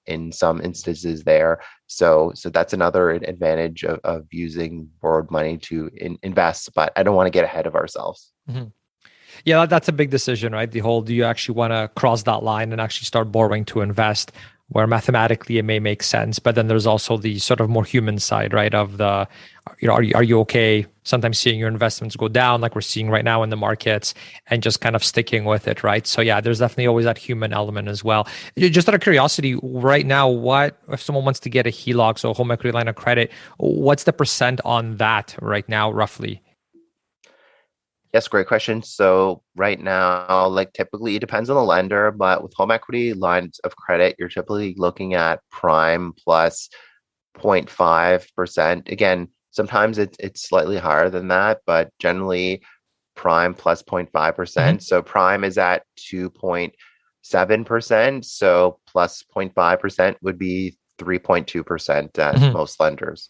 in some instances there. So that's another advantage of using borrowed money to invest. But I don't want to get ahead of ourselves. Mm-hmm. Yeah, that's a big decision, right? The whole, do you actually want to cross that line and actually start borrowing to invest, where mathematically it may make sense, but then there's also the sort of more human side, right? Of the, are you okay sometimes seeing your investments go down, like we're seeing right now in the markets, and just kind of sticking with it, right? So yeah, there's definitely always that human element as well. Just out of curiosity, right now, what if someone wants to get a HELOC, so home equity line of credit, what's the percent on that right now, roughly? Yes, great question. So right now, like typically it depends on the lender, but with home equity lines of credit, you're typically looking at prime plus 0.5%. Again, sometimes it's slightly higher than that, but generally prime plus 0.5%. So prime is at 2.7%. So plus 0.5% would be 3.2% at most lenders.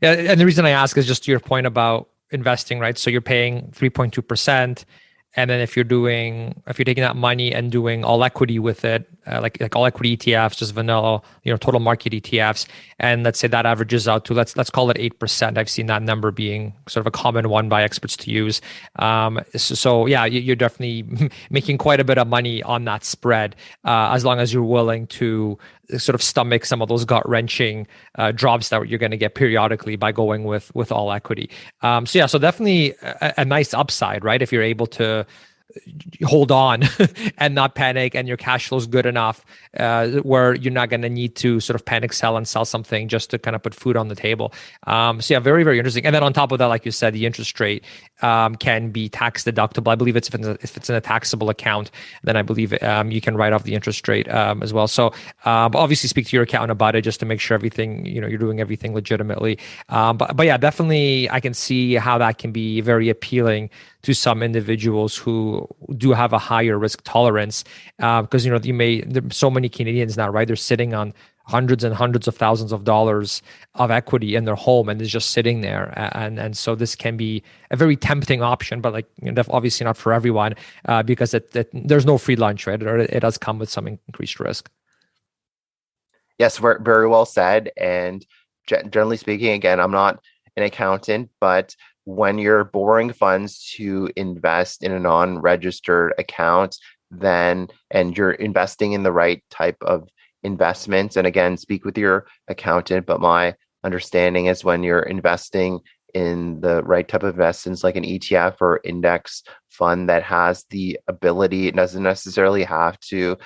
Yeah, and the reason I ask is just to your point about investing, right? So you're paying 3.2%. And then if you're taking that money and doing all equity with it, like all equity ETFs, just vanilla, total market ETFs, and let's say that averages out to let's call it 8%. I've seen that number being sort of a common one by experts to use. So yeah, you're definitely making quite a bit of money on that spread, as long as you're willing to sort of stomach some of those gut-wrenching drops that you're going to get periodically by going with all equity. So definitely a nice upside, right? If you're able to hold on and not panic, and your cash flow is good enough where you're not going to need to sort of panic sell and sell something just to kind of put food on the table. So yeah, very, very interesting. And then on top of that, like you said, the interest rate can be tax deductible. I believe if it's in a taxable account, then I believe you can write off the interest rate as well. So but obviously speak to your accountant about it just to make sure everything, you're doing everything legitimately. But yeah, definitely I can see how that can be very appealing to some individuals who do have a higher risk tolerance, because there's so many Canadians now, right? They're sitting on hundreds and hundreds of thousands of dollars of equity in their home, and it's just sitting there, and so this can be a very tempting option, but obviously not for everyone, because there's no free lunch, right? It does come with some increased risk. Yes, very well said. And generally speaking, again, I'm not an accountant, but when you're borrowing funds to invest in a non-registered account, and you're investing in the right type of investments, and again, speak with your accountant, but my understanding is when you're investing in the right type of investments, like an ETF or index fund that has the ability, it doesn't necessarily have to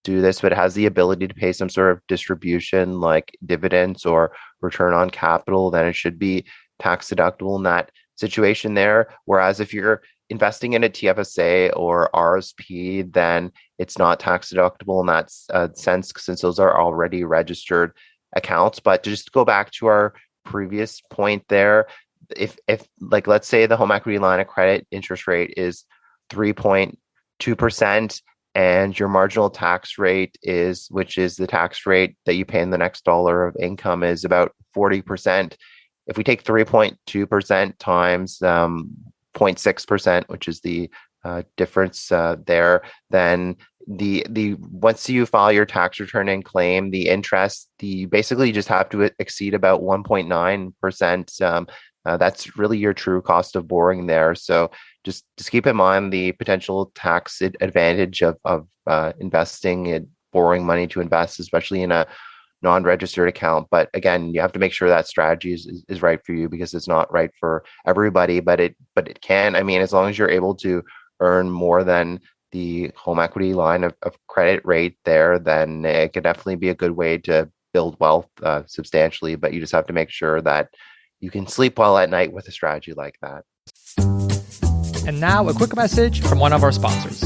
do this, but has the ability to pay some sort of distribution like dividends or return on capital, then it should be tax deductible in that situation there. Whereas if you're investing in a TFSA or RSP, then it's not tax deductible in that sense, since those are already registered accounts. But to just go back to our previous point there, if like, let's say the home equity line of credit interest rate is 3.2%, and your marginal tax rate is, which is the tax rate that you pay in the next dollar of income, is about 40%. If we take 3.2% times 0.6%, which is the difference there, then the once you file your tax return and claim the interest, basically just have to exceed about 1.9%. That's really your true cost of borrowing there. So just keep in mind the potential tax advantage of investing and borrowing money to invest, especially in a non-registered account. But again, you have to make sure that strategy is right for you, because it's not right for everybody, but it can. I mean, as long as you're able to earn more than the home equity line of credit rate there, then it could definitely be a good way to build wealth substantially. But you just have to make sure that you can sleep well at night with a strategy like that. And now a quick message from one of our sponsors.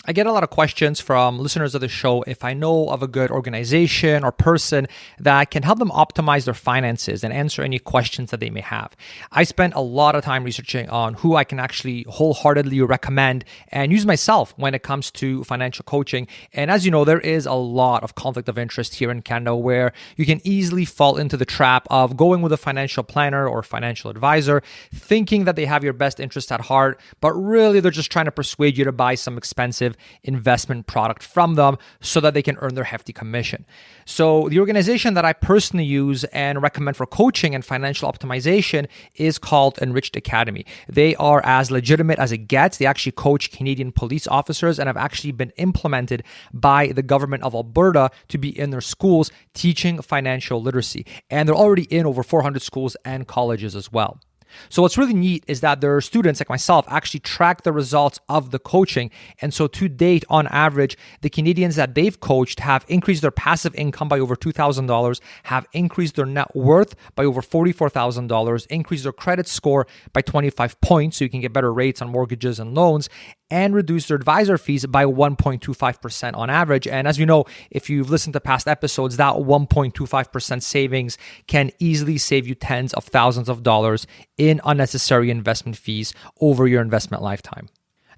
I get a lot of questions from listeners of the show if I know of a good organization or person that can help them optimize their finances and answer any questions that they may have. I spent a lot of time researching on who I can actually wholeheartedly recommend and use myself when it comes to financial coaching. And as you know, there is a lot of conflict of interest here in Canada, where you can easily fall into the trap of going with a financial planner or financial advisor, thinking that they have your best interest at heart, but really they're just trying to persuade you to buy some expensive investment product from them so that they can earn their hefty commission. So the organization that I personally use and recommend for coaching and financial optimization is called Enriched Academy. They are as legitimate as it gets. They actually coach Canadian police officers and have actually been implemented by the government of Alberta to be in their schools teaching financial literacy. And they're already in over 400 schools and colleges as well. So what's really neat is that their students, like myself, actually track the results of the coaching. And so to date, on average, the Canadians that they've coached have increased their passive income by over $2,000, have increased their net worth by over $44,000, increased their credit score by 25 points so you can get better rates on mortgages and loans, and reduce their advisor fees by 1.25% on average. And as you know, if you've listened to past episodes, that 1.25% savings can easily save you tens of thousands of dollars in unnecessary investment fees over your investment lifetime.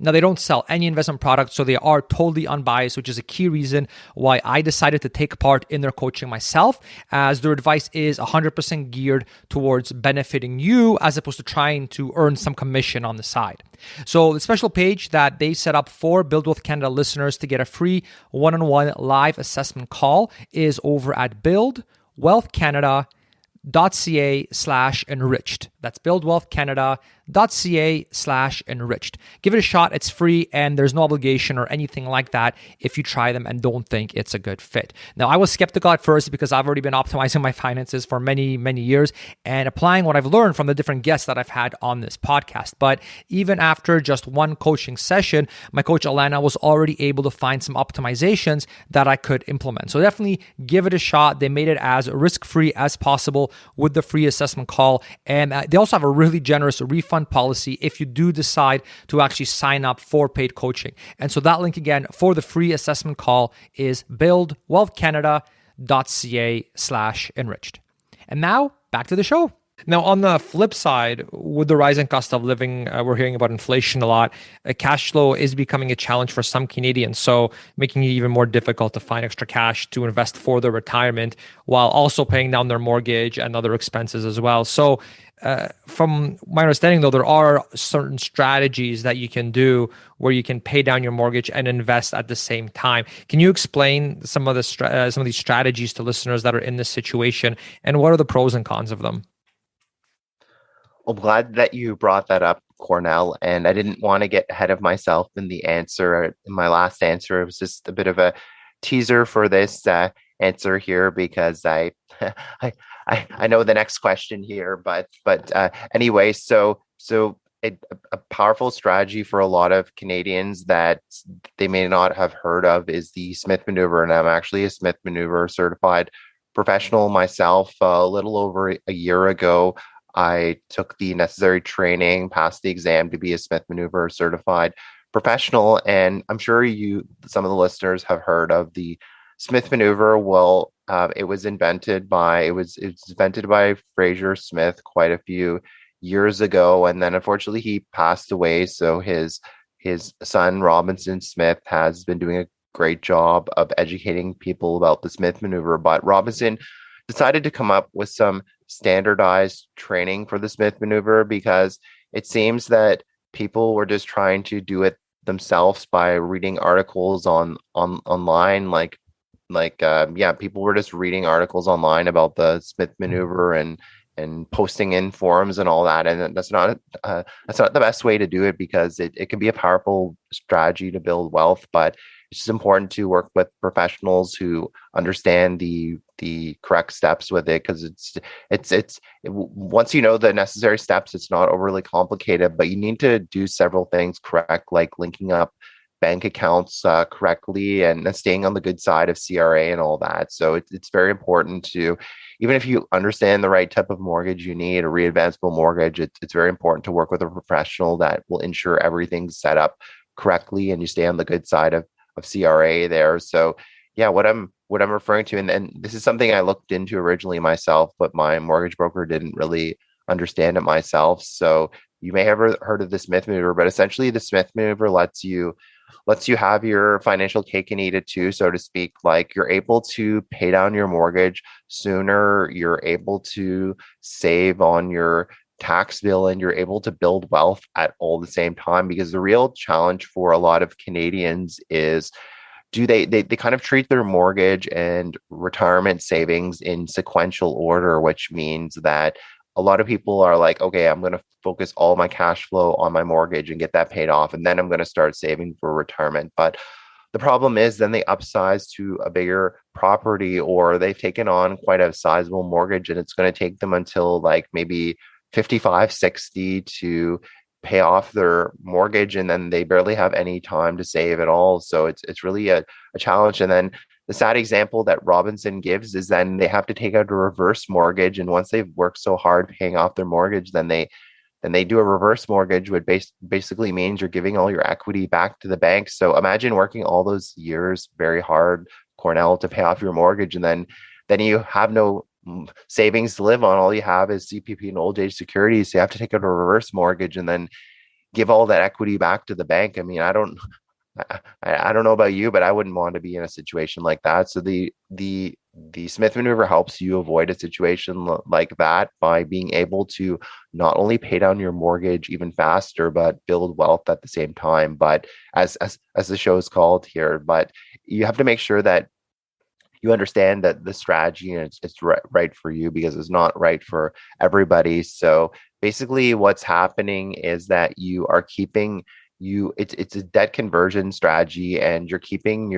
Now, they don't sell any investment products, so they are totally unbiased, which is a key reason why I decided to take part in their coaching myself, as their advice is 100% geared towards benefiting you as opposed to trying to earn some commission on the side. So the special page that they set up for Build Wealth Canada listeners to get a free one-on-one live assessment call is over at buildwealthcanada.ca/enriched. That's buildwealthcanada.ca/enriched. Give it a shot. It's free and there's no obligation or anything like that if you try them and don't think it's a good fit. Now, I was skeptical at first because I've already been optimizing my finances for many, many years and applying what I've learned from the different guests that I've had on this podcast. But even after just one coaching session, my coach Alana was already able to find some optimizations that I could implement. So definitely give it a shot. They made it as risk-free as possible with the free assessment call. And they also have a really generous refund policy if you do decide to actually sign up for paid coaching. And so that link again for the free assessment call is buildwealthcanada.ca/enriched. And now back to the show. Now, on the flip side, with the rising cost of living, we're hearing about inflation a lot. Cash flow is becoming a challenge for some Canadians, so making it even more difficult to find extra cash to invest for their retirement while also paying down their mortgage and other expenses as well. So from my understanding, though, there are certain strategies that you can do where you can pay down your mortgage and invest at the same time. Can you explain some of these strategies to listeners that are in this situation, and what are the pros and cons of them? I'm glad that you brought that up, Cornell, and I didn't want to get ahead of myself in the answer. In my last answer, it was just a bit of a teaser for this answer here, because I know the next question here, but anyway, so a powerful strategy for a lot of Canadians that they may not have heard of is the Smith Manoeuvre, and I'm actually a Smith Manoeuvre certified professional myself. A little over a year ago, I took the necessary training, passed the exam to be a Smith Manoeuvre certified professional. And I'm sure some of the listeners have heard of the Smith Manoeuvre. Well, it was invented by Fraser Smith quite a few years ago, and then unfortunately he passed away. So his son Robinson Smith has been doing a great job of educating people about the Smith Manoeuvre. But Robinson decided to come up with some standardized training for the Smith Manoeuvre because it seems that people were just trying to do it themselves by reading articles online, people were just reading articles online about the Smith Maneuver and posting in forums and all that, and that's not the best way to do it, because it can be a powerful strategy to build wealth, but it's just important to work with professionals who understand the correct steps with it, because it's once you know the necessary steps, it's not overly complicated, but you need to do several things correct, like linking up bank accounts correctly and staying on the good side of CRA and all that. So it's very important to, even if you understand the right type of mortgage you need, a readvanceable mortgage, it's very important to work with a professional that will ensure everything's set up correctly and you stay on the good side of CRA there. So yeah, what I'm referring to, and this is something I looked into originally myself, but my mortgage broker didn't really understand it myself. So you may have heard of the Smith Maneuver, but essentially the Smith Maneuver lets you have your financial cake and eat it too, so to speak. Like, you're able to pay down your mortgage sooner, you're able to save on your tax bill, and you're able to build wealth at all the same time. Because the real challenge for a lot of Canadians is, they kind of treat their mortgage and retirement savings in sequential order, which means that a lot of people are like, okay, I'm going to focus all my cash flow on my mortgage and get that paid off, and then I'm going to start saving for retirement. But the problem is, then they upsize to a bigger property, or they've taken on quite a sizable mortgage, and it's going to take them until like maybe 55, 60 to pay off their mortgage, and then they barely have any time to save at all. So it's really a challenge. And then the sad example that Robinson gives is then they have to take out a reverse mortgage, and once they've worked so hard paying off their mortgage, then they do a reverse mortgage, which basically means you're giving all your equity back to the bank. So imagine working all those years very hard, Cornell, to pay off your mortgage, and then you have no savings to live on. All you have is CPP and old age security. So you have to take out a reverse mortgage and then give all that equity back to the bank. I mean, I don't know about you, but I wouldn't want to be in a situation like that. So the Smith Maneuver helps you avoid a situation like that by being able to not only pay down your mortgage even faster, but build wealth at the same time. But as the show is called here, but you have to make sure that you understand that the strategy, and it's right for you, because it's not right for everybody. So basically what's happening is that you are keeping it's a debt conversion strategy, and you're keeping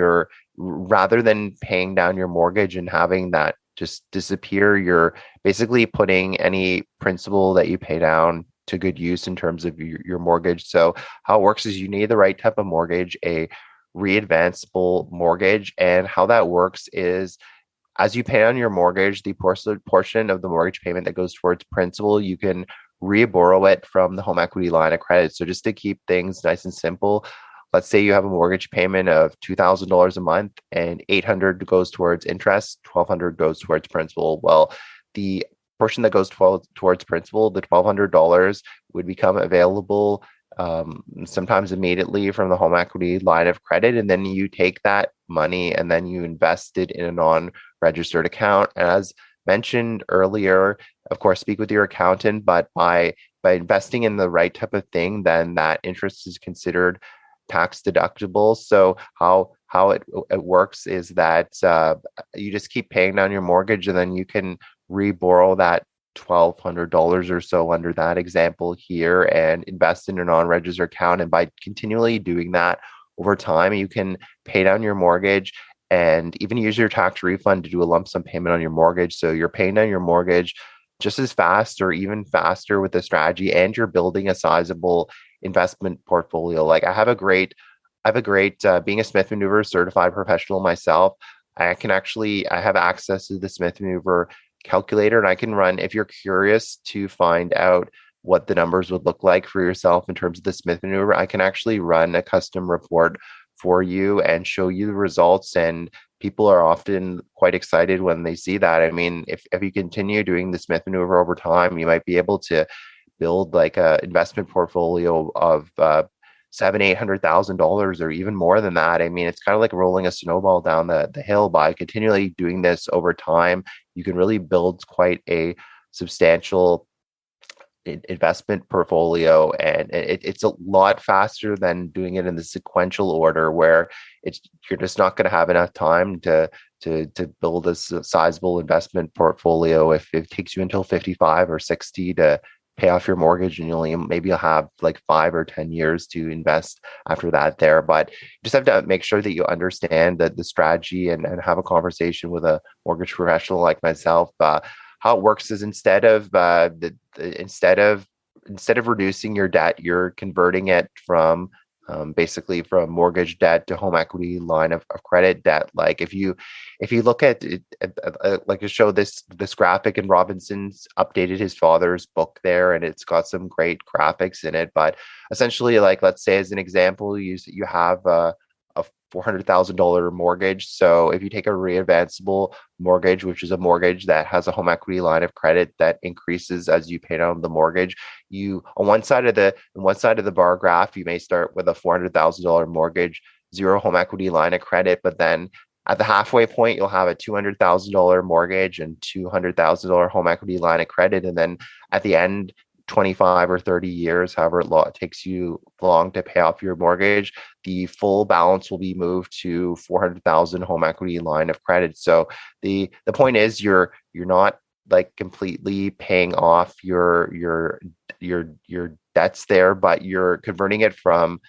rather than paying down your mortgage and having that just disappear, you're basically putting any principal that you pay down to good use in terms of your mortgage. So how it works is you need the right type of mortgage, a readvanceable mortgage. And how that works is, as you pay down your mortgage, the portion of the mortgage payment that goes towards principal, you can re-borrow it from the home equity line of credit. So just to keep things nice and simple, let's say you have a mortgage payment of $2,000 a month, and $800 goes towards interest, $1,200 goes towards principal. Well, the portion that goes towards principal, the $1,200, would become available sometimes immediately from the home equity line of credit. And then you take that money and then you invest it in a non-registered account. As mentioned earlier, of course, speak with your accountant, but by investing in the right type of thing, then that interest is considered tax deductible. So how it works is that you just keep paying down your mortgage, and then you can re-borrow that $1,200 or so under that example here and invest in a non-registered account. And by continually doing that over time, you can pay down your mortgage and even use your tax refund to do a lump sum payment on your mortgage. So you're paying down your mortgage just as fast or even faster with the strategy, and you're building a sizable investment portfolio. Like, I have a great being a Smith Manoeuvre certified professional myself. I have access to the Smith Manoeuvre calculator, and I can run, if you're curious to find out what the numbers would look like for yourself in terms of the Smith maneuver, I can actually run a custom report for you and show you the results. And people are often quite excited when they see that. I mean, if you continue doing the Smith maneuver over time, you might be able to build like a investment portfolio of $700,000-800,000 or even more than that. I mean, it's kind of like rolling a snowball down the hill. By continually doing this over time, you can really build quite a substantial investment portfolio, and it's a lot faster than doing it in the sequential order, where you're just not going to have enough time to build a sizable investment portfolio if it takes you until 55 or 60 to pay off your mortgage, and you'll have like 5 or 10 years to invest after that there. But you just have to make sure that you understand the strategy and have a conversation with a mortgage professional like myself. How it works is instead of reducing your debt, you're converting it from basically from mortgage debt to home equity line of credit debt. Like if you look at it, like I show this graphic, and Robinson's updated his father's book there, and it's got some great graphics in it. But essentially, like, let's say as an example, you have a $400,000 mortgage. So if you take a readvanceable mortgage, which is a mortgage that has a home equity line of credit that increases as you pay down the mortgage, you on one side of the bar graph, you may start with a $400,000 mortgage, zero home equity line of credit, but then at the halfway point, you'll have a $200,000 mortgage and $200,000 home equity line of credit, and then at the end, 25 or 30 years, however it takes you long to pay off your mortgage, the full balance will be moved to 400,000 home equity line of credit. So the point is you're not like completely paying off your debts there, but you're converting it from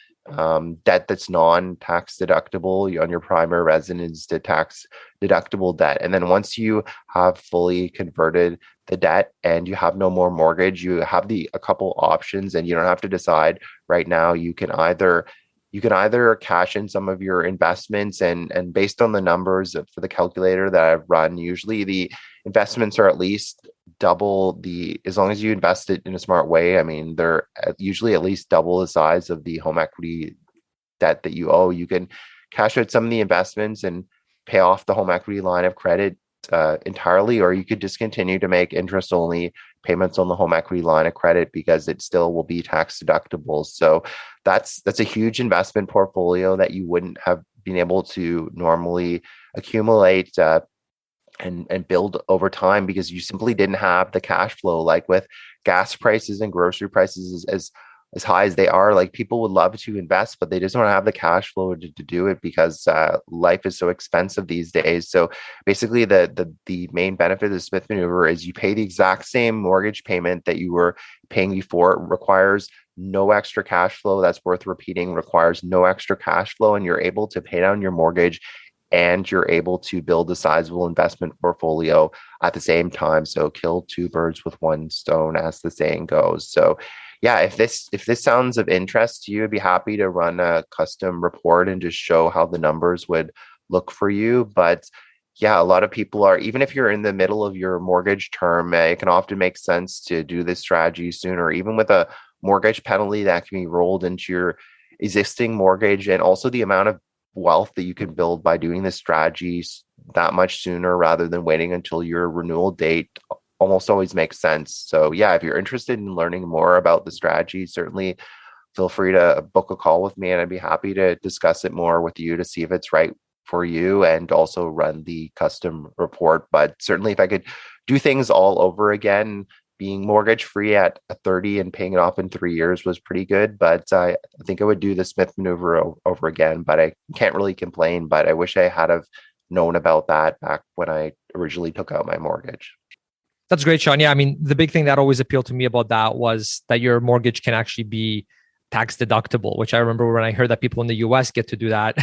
debt that's non-tax deductible on your primary residence to tax deductible debt. And then once you have fully converted the debt and you have no more mortgage, you have a couple options, and you don't have to decide right now. You can either cash in some of your investments, and based on the numbers for the calculator that I've run, usually the investments are at least double as long as you invest it in a smart way. I mean, they're usually at least double the size of the home equity debt that you owe. You can cash out some of the investments and pay off the home equity line of credit entirely, or you could just continue to make interest only payments on the home equity line of credit because it still will be tax deductible. So that's a huge investment portfolio that you wouldn't have been able to normally accumulate and build over time, because you simply didn't have the cash flow. Like with gas prices and grocery prices as high as they are, like people would love to invest, but they just don't have the cash flow to do it because life is so expensive these days. So basically the main benefit of the Smith maneuver is you pay the exact same mortgage payment that you were paying before. It requires no extra cash flow. That's worth repeating, requires no extra cash flow, and you're able to pay down your mortgage and you're able to build a sizable investment portfolio at the same time. So kill two birds with one stone, as the saying goes. So yeah, if this sounds of interest to you, I'd be happy to run a custom report and just show how the numbers would look for you. But yeah, a lot of people are, even if you're in the middle of your mortgage term, it can often make sense to do this strategy sooner, even with a mortgage penalty that can be rolled into your existing mortgage, and also the amount of wealth that you can build by doing this strategy that much sooner rather than waiting until your renewal date almost always makes sense. So yeah, if you're interested in learning more about the strategy, certainly feel free to book a call with me, and I'd be happy to discuss it more with you to see if it's right for you and also run the custom report. But certainly if I could do things all over again, being mortgage free at 30 and paying it off in 3 years was pretty good. But I think I would do the Smith maneuver over again, but I can't really complain. But I wish I had have known about that back when I originally took out my mortgage. That's great, Sean. Yeah, I mean, the big thing that always appealed to me about that was that your mortgage can actually be tax deductible, which I remember when I heard that people in the US get to do that.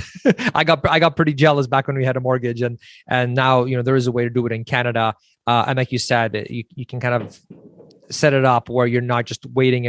I got pretty jealous back when we had a mortgage, and now there is a way to do it in Canada. And like you said, you can kind of set it up where you're not just waiting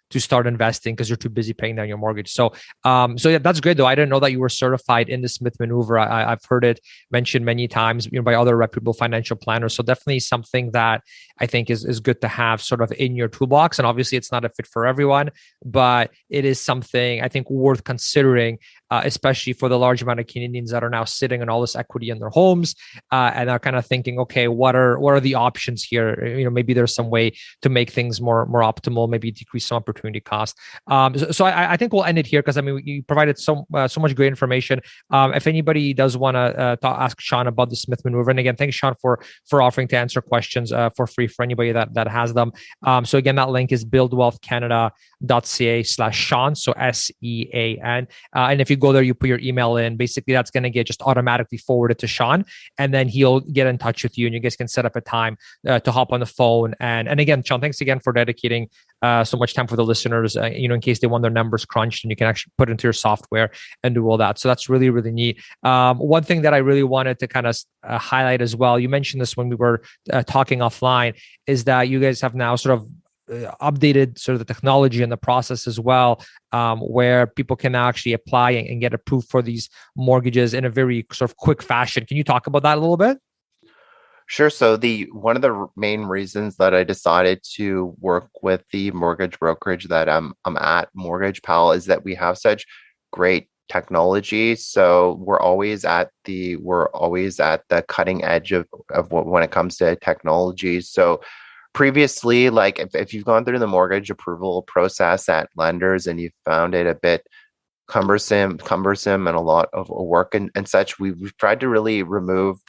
to start investing because you're too busy paying down your mortgage. So yeah, that's great though. I didn't know that you were certified in the Smith Maneuver. I've heard it mentioned many times, by other reputable financial planners. So definitely something that I think is good to have sort of in your toolbox. And obviously it's not a fit for everyone, but it is something I think worth considering, especially for the large amount of Canadians that are now sitting on all this equity in their homes, and are kind of thinking, okay, what are the options here? Maybe there's some way to make things more optimal, maybe decrease some opportunity cost. So I think we'll end it here because you provided so much great information. If anybody does want to ask Sean about the Smith Maneuver, and again, thanks Sean for offering to answer questions for free for anybody that has them. So again, that link is buildwealthcanada.ca/Sean, so SEAN. And if you go there, you put your email in. Basically, that's going to get just automatically forwarded to Sean, and then he'll get in touch with you, and you guys can set up a time to hop on the phone. And again, Sean, thanks again for dedicating so much time for the listeners. In case they want their numbers crunched, and you can actually put into your software and do all that. So that's really, really neat. One thing that I really wanted to kind of highlight as well, you mentioned this when we were talking offline, is that you guys have now sort of updated sort of the technology and the process as well, where people can actually apply and get approved for these mortgages in a very sort of quick fashion. Can you talk about that a little bit? Sure. So one of the main reasons that I decided to work with the mortgage brokerage that I'm at, Mortgage Pal, is that we have such great technology. So we're always at the cutting edge of what when it comes to technology. So previously, like if you've gone through the mortgage approval process at lenders and you found it a bit cumbersome and a lot of work and such, we've tried to really remove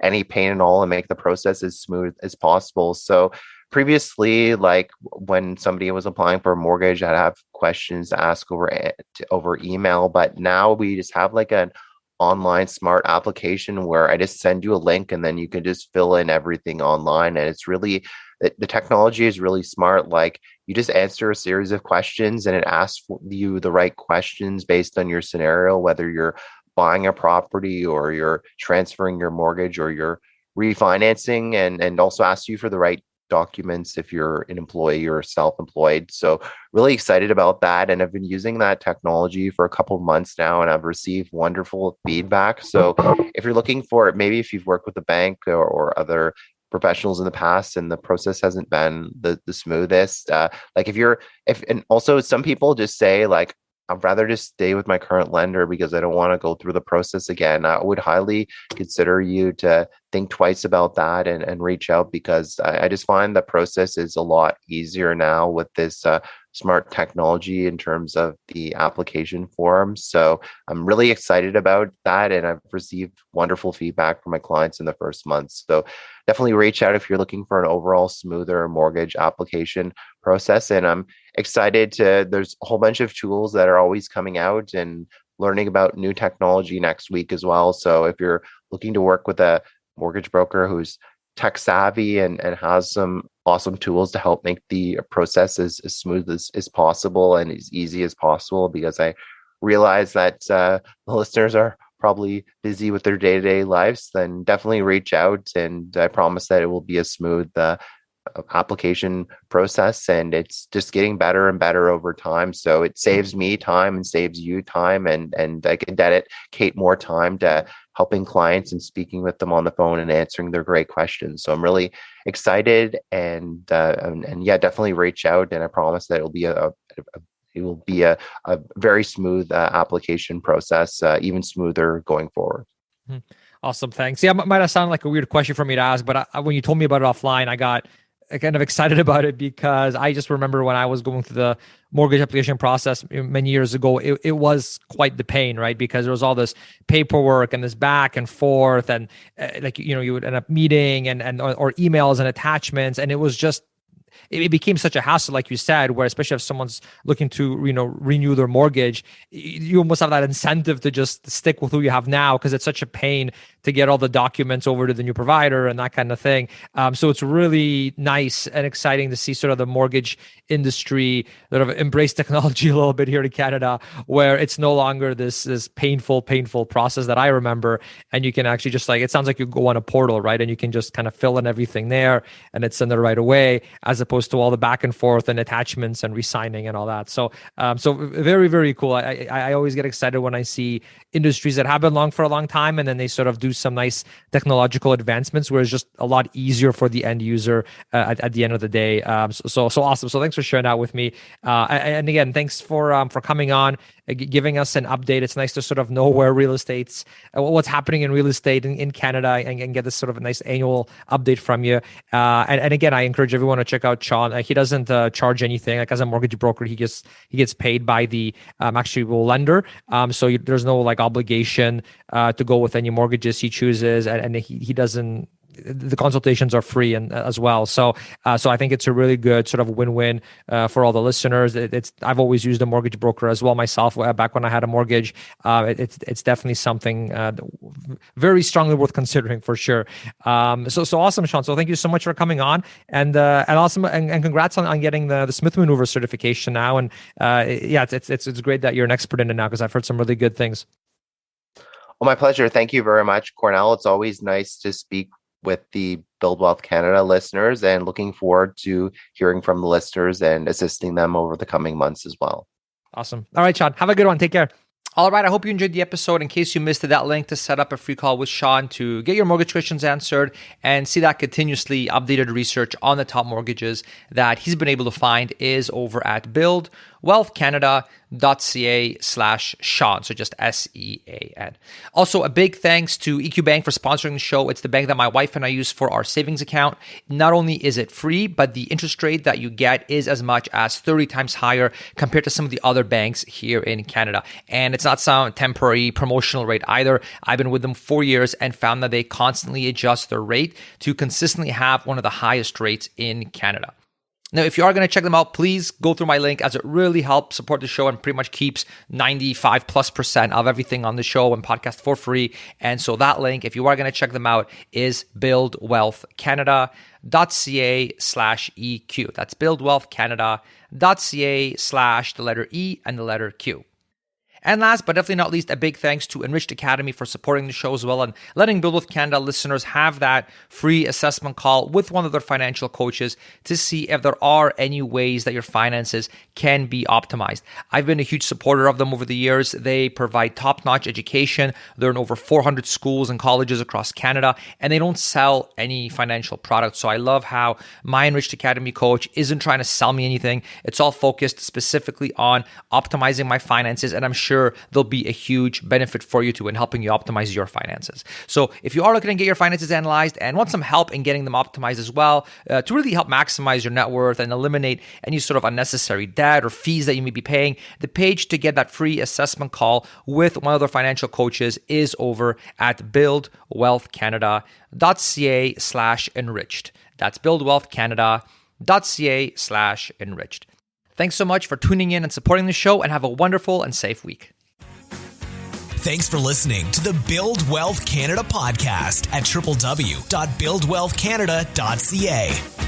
any pain and all and make the process as smooth as possible. So previously, like when somebody was applying for a mortgage, I'd have questions to ask over email, but now we just have like an online smart application where I just send you a link and then you can just fill in everything online. And it's really, the technology is really smart. Like you just answer a series of questions and it asks you the right questions based on your scenario, whether you're buying a property or you're transferring your mortgage or you're refinancing, and also asks you for the right documents if you're an employee or self-employed. So really excited about that. And I've been using that technology for a couple of months now, and I've received wonderful feedback. So if you're looking for it, maybe if you've worked with a bank or other professionals in the past and the process hasn't been the smoothest, and also some people just say like, I'd rather just stay with my current lender because I don't want to go through the process again. I would highly consider you to think twice about that and reach out, because I just find the process is a lot easier now with this smart technology in terms of the application forms. So I'm really excited about that, and I've received wonderful feedback from my clients in the first month. So definitely reach out if you're looking for an overall smoother mortgage application process. And I'm excited there's a whole bunch of tools that are always coming out, and learning about new technology next week as well. So if you're looking to work with a mortgage broker who's tech savvy and has some awesome tools to help make the process as smooth as possible and as easy as possible, because I realize that the listeners are probably busy with their day-to-day lives, then definitely reach out, and I promise that it will be a smooth application process, and it's just getting better and better over time. So it saves me time and saves you time, and I can dedicate more time to helping clients and speaking with them on the phone and answering their great questions. So I'm really excited, and yeah, definitely reach out, and I promise that it will be a very smooth application process, even smoother going forward. Awesome, thanks. Yeah, it might have sounded like a weird question for me to ask, but when you told me about it offline, I got kind of excited about it, because I just remember when I was going through the mortgage application process many years ago, it was quite the pain, right? Because there was all this paperwork and this back and forth, and you would end up meeting or emails and attachments, and it was just, it became such a hassle, like you said, where especially if someone's looking to renew their mortgage, you almost have that incentive to just stick with who you have now, because it's such a pain to get all the documents over to the new provider and that kind of thing. So it's really nice and exciting to see sort of the mortgage industry sort of embrace technology a little bit here in Canada, where it's no longer this painful process that I remember. And you can actually just it sounds like you go on a portal, right? And you can just kind of fill in everything there and it's sent it right away, as opposed to all the back and forth and attachments and re-signing and all that. So very, very cool. I always get excited when I see industries that have been long for a long time and then they sort of do some nice technological advancements where it's just a lot easier for the end user at the end of the day. So awesome. So thanks for sharing that with me. And again, thanks for coming on, giving us an update. It's nice to sort of know where real estate's, what's happening in real estate in Canada, and get this sort of a nice annual update from you. And again, I encourage everyone to check out Sean. He doesn't charge anything. Like as a mortgage broker, he gets paid by the actual lender. So there's no obligation to go with any mortgages he chooses, and he doesn't. The consultations are free and as well. So I think it's a really good sort of win-win for all the listeners. I've always used a mortgage broker as well myself back when I had a mortgage. It's definitely something very strongly worth considering for sure. So awesome, Sean. So thank you so much for coming on, and awesome, and congrats on getting the Smith Manoeuvre certification now. And it's great that you're an expert in it now, because I've heard some really good things. Well, my pleasure. Thank you very much, Cornell. It's always nice to speak with the Build Wealth Canada listeners, and looking forward to hearing from the listeners and assisting them over the coming months as well. Awesome. All right, Sean, have a good one. Take care. All right, I hope you enjoyed the episode. In case you missed it, that link to set up a free call with Sean to get your mortgage questions answered and see that continuously updated research on the top mortgages that he's been able to find is over at buildwealthcanada.ca/Sean. So just SEAN. Also, a big thanks to EQ Bank for sponsoring the show. It's the bank that my wife and I use for our savings account. Not only is it free, but the interest rate that you get is as much as 30 times higher compared to some of the other banks here in Canada. And it's not some temporary promotional rate either. I've been with them 4 years and found that they constantly adjust their rate to consistently have one of the highest rates in Canada. Now, if you are going to check them out, please go through my link, as it really helps support the show and pretty much keeps 95%+ of everything on the show and podcast for free. And so that link, if you are going to check them out, is buildwealthcanada.ca/EQ. That's buildwealthcanada.ca/ the letter E and the letter Q. And last but definitely not least, a big thanks to Enriched Academy for supporting the show as well and letting Build Wealth Canada listeners have that free assessment call with one of their financial coaches to see if there are any ways that your finances can be optimized. I've been a huge supporter of them over the years. They provide top-notch education. They're in over 400 schools and colleges across Canada, and they don't sell any financial products. So I love how my Enriched Academy coach isn't trying to sell me anything. It's all focused specifically on optimizing my finances, and I'm sure there'll be a huge benefit for you too in helping you optimize your finances. So if you are looking to get your finances analyzed and want some help in getting them optimized as well, to really help maximize your net worth and eliminate any sort of unnecessary debt or fees that you may be paying, the page to get that free assessment call with one of their financial coaches is over at buildwealthcanada.ca/enriched. That's buildwealthcanada.ca/enriched. Thanks so much for tuning in and supporting the show, and have a wonderful and safe week. Thanks for listening to the Build Wealth Canada podcast at www.buildwealthcanada.ca.